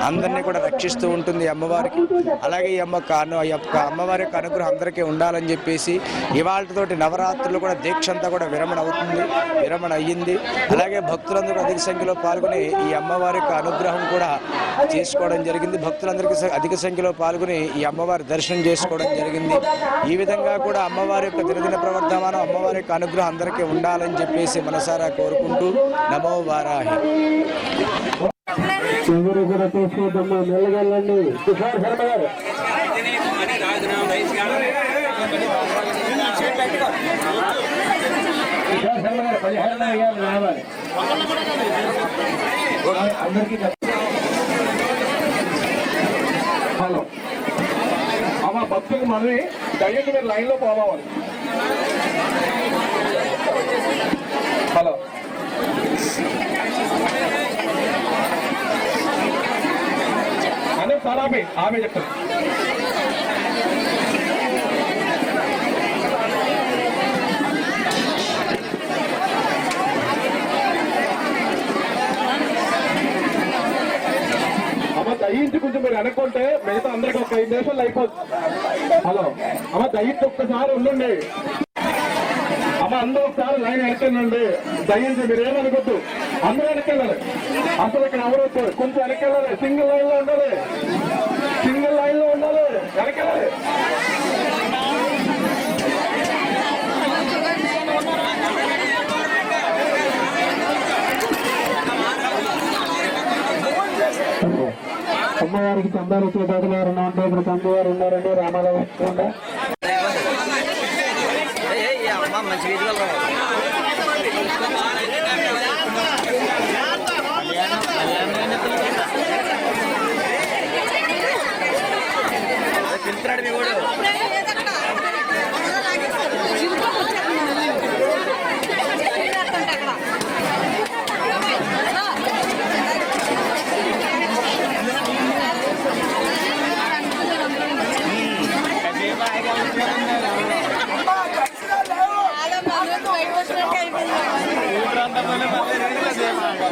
అందరినీ కూడా రక్షిస్తూ ఉంటుంది అమ్మవారికి. అలాగే ఈ అమ్మవారి యొక్క అనుగ్రహం అందరికీ ఉండాలని చెప్పేసి ఇవాళతోటి నవరాత్రులు కూడా దీక్ష అంతా కూడా విరమణ అయ్యింది. అలాగే భక్తులందరూ అధిక సంఖ్యలో పాల్గొని ఈ అమ్మవారి యొక్క అనుగ్రహం కూడా చేసుకోవడం జరిగింది. భక్తులందరికీ అధిక సంఖ్యలో పాల్గొని ఈ అమ్మవారి దర్శనం చేసుకోవడం జరిగింది. ఈ విధంగా కూడా అమ్మవారి యొక్క దినదిన ప్రవర్ధమానం అమ్మవారి యొక్క అనుగ్రహం అందరికీ ఉండాలని చెప్పేసి మనసారా కోరుకుంటూ నమో వారాహి. ఎవరు కూడా తీసుకోదమ్మా, మెల్లగెళ్ళండి. కిషోర్ శర్మ గారు కిషోర్ శర్మ గారు 15 అయ్యారు రావాలి. అందరికీ హలో అమ్మ భక్తులు మళ్ళీ దయ్యండి మీరు లైన్లో పోవాలి. హలో అనే సార్ ఆమె చెప్తారు. అమ్మ దయ్యించి కొంచెం మీరు అనుకుంటే మిగతా అందరికి ఒక 5 నిమిషాలు అయిపోతుంది. హలో అమ్మ దయ్యించి ఒక్కసారి ఉండండి. అమ్మ అందరూ ఒకసారి లైన్ వెనకెళ్ళండి. దయ్యించి మీరు ఏమనుకోద్దు, అందరూ వెనకెళ్ళాలి. అసలు ఇక్కడ ఎవరు వచ్చారు, కొంచెం వెనకెళ్ళాలి. సింగిల్ లైన్ లో ఉండాలి, వెనకెళ్ళాలి. అమ్మవారికి చందాలు వచ్చేదాకా ఎవరన్నా ఉంటే ఇక్కడ అమ్మవారు ఉన్నారండి. రామారావు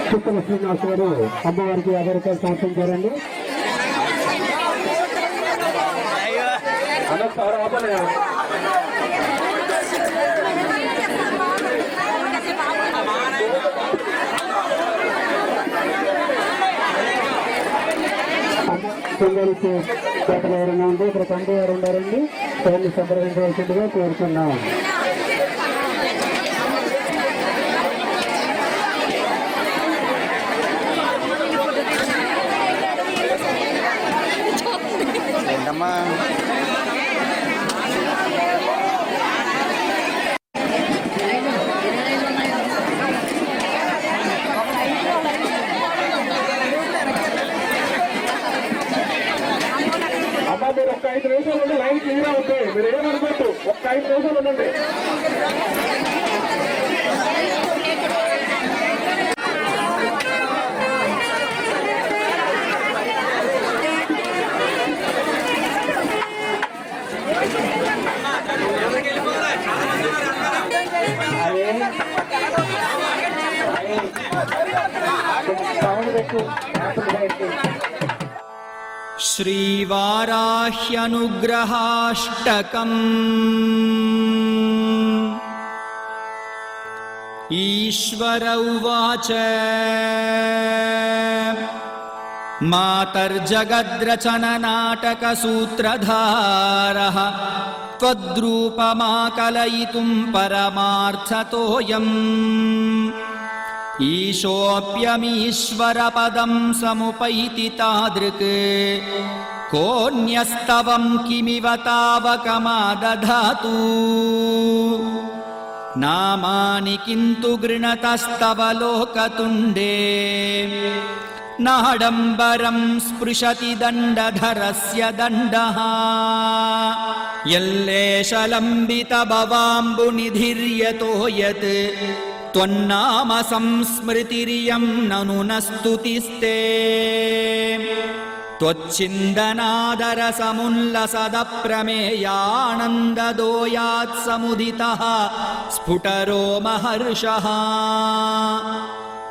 చిత్తల శ్రీనివాస్ గారు అమ్మవారికి 50 రూపాయలు సమర్పించారండి. పిల్లలకి చేతలు ఎవరైనా ఉంటే ఇక్కడ తండ్రి గారు ఉండారండి. దాన్ని సంప్రదించవలసిందిగా కోరుతున్నాం. ఏంటమ్మా అమ్మ మీరు ఒక్క 5 నిమిషాలు ఉండి లైన్ క్లియర్ అవుతాయి. మీరు ఏమనుకోవద్దు, ఒక్క 5 నిమిషాలు ఉండండి. श्रीवाराह्यनुग्रहाष्टकम् ईश्वर उवाच मातर्जगद्रचननाटकसूत्रधारः त्वद्रूपमाकलयितुं परमार्थतोऽयम् ईशोऽप्यमीश्वरपदं समुपैति तादृक् कोऽन्यस्तवं किमिव तावकमादधातु नामानि किन्तु गृणतस्तव लोकतुण्डे नाडम्बरं स्पृशति दण्डधरस्य दण्डः यल्लेशलम्बितभवाम्बुनिधिर्यतो यत् त्वन्नाम संस्मृतिरियं ननु न स्तुतिस्ते त्वच्छिन्दनादरसमुल्लसदप्रमेयानन्ददोयात्समुदितः स्फुटरो महर्षः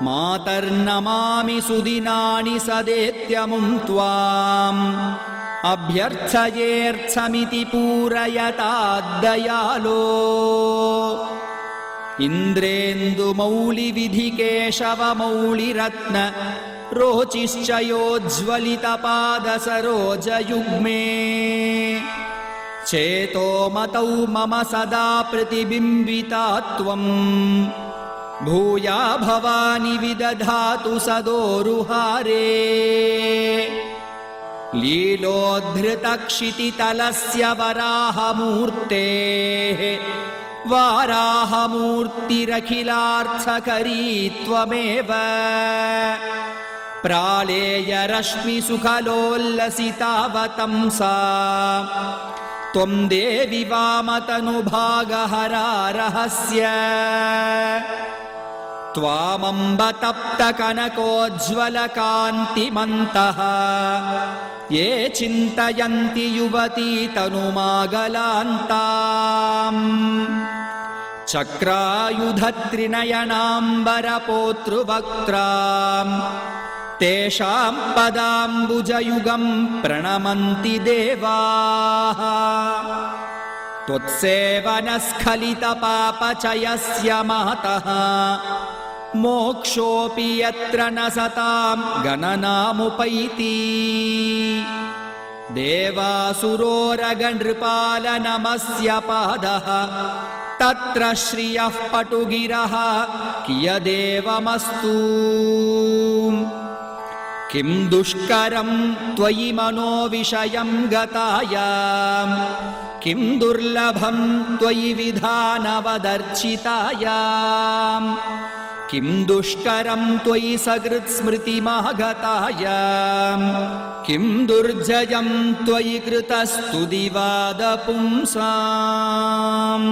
मातर्नमामि सुदिनानि सदेत्यमुं त्वाम् अभ्यर्थयेऽर्थमिति पूरयताद्दयालो इन्द्रेन्दुमौलिविधिकेशवमौलिरत्न रोचिश्च योज्ज्वलितपादसरोजयुग्मे चेतोमतौ मम सदा प्रतिबिम्बिता त्वम् भूया भवानि विदधातु सदोरुहारे लीलोद्धृतक्षितितलस्य वराहमूर्तेः वाराहमूर्तिरखिलार्थकरी त्वमेव प्रालेयरश्मिसुखलोल्लसितावतंसा त्वं देवि वामतनुभागहरा रहस्य त्वामम्बतप्तकनकोज्ज्वलकान्तिमन्तः ये चिन्तयन्ति युवती तनुमागलान्ताम् चक्रायुधत्रिनयनाम्बरपोतृवक्त्राम् तेषां पदाम्बुजयुगं प्रणमन्ति देवाः त्वत्सेवनस्खलितपापचयस्य मातः मोक्षोऽपि यत्र न सतां गणनामुपैति देवासुरोरगनृपालनमस्य पादः तत्र श्रियः पटुगिरः कियदेवमस्तु किं दुष्करं त्वयि मनोविषयं गतायां किं दुर्लभं त्वयि विधानवदर्चितायां किं दुष्करं त्वयि सकृत्स्मृतिमागतायां किं दुर्जयं त्वयि कृतस्तुतिवादपुंसाम्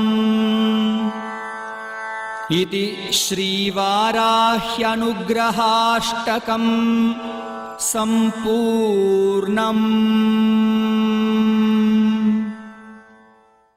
इति श्रीवाराह्यनुग्रहाष्टकम् सम्पूर्णम्।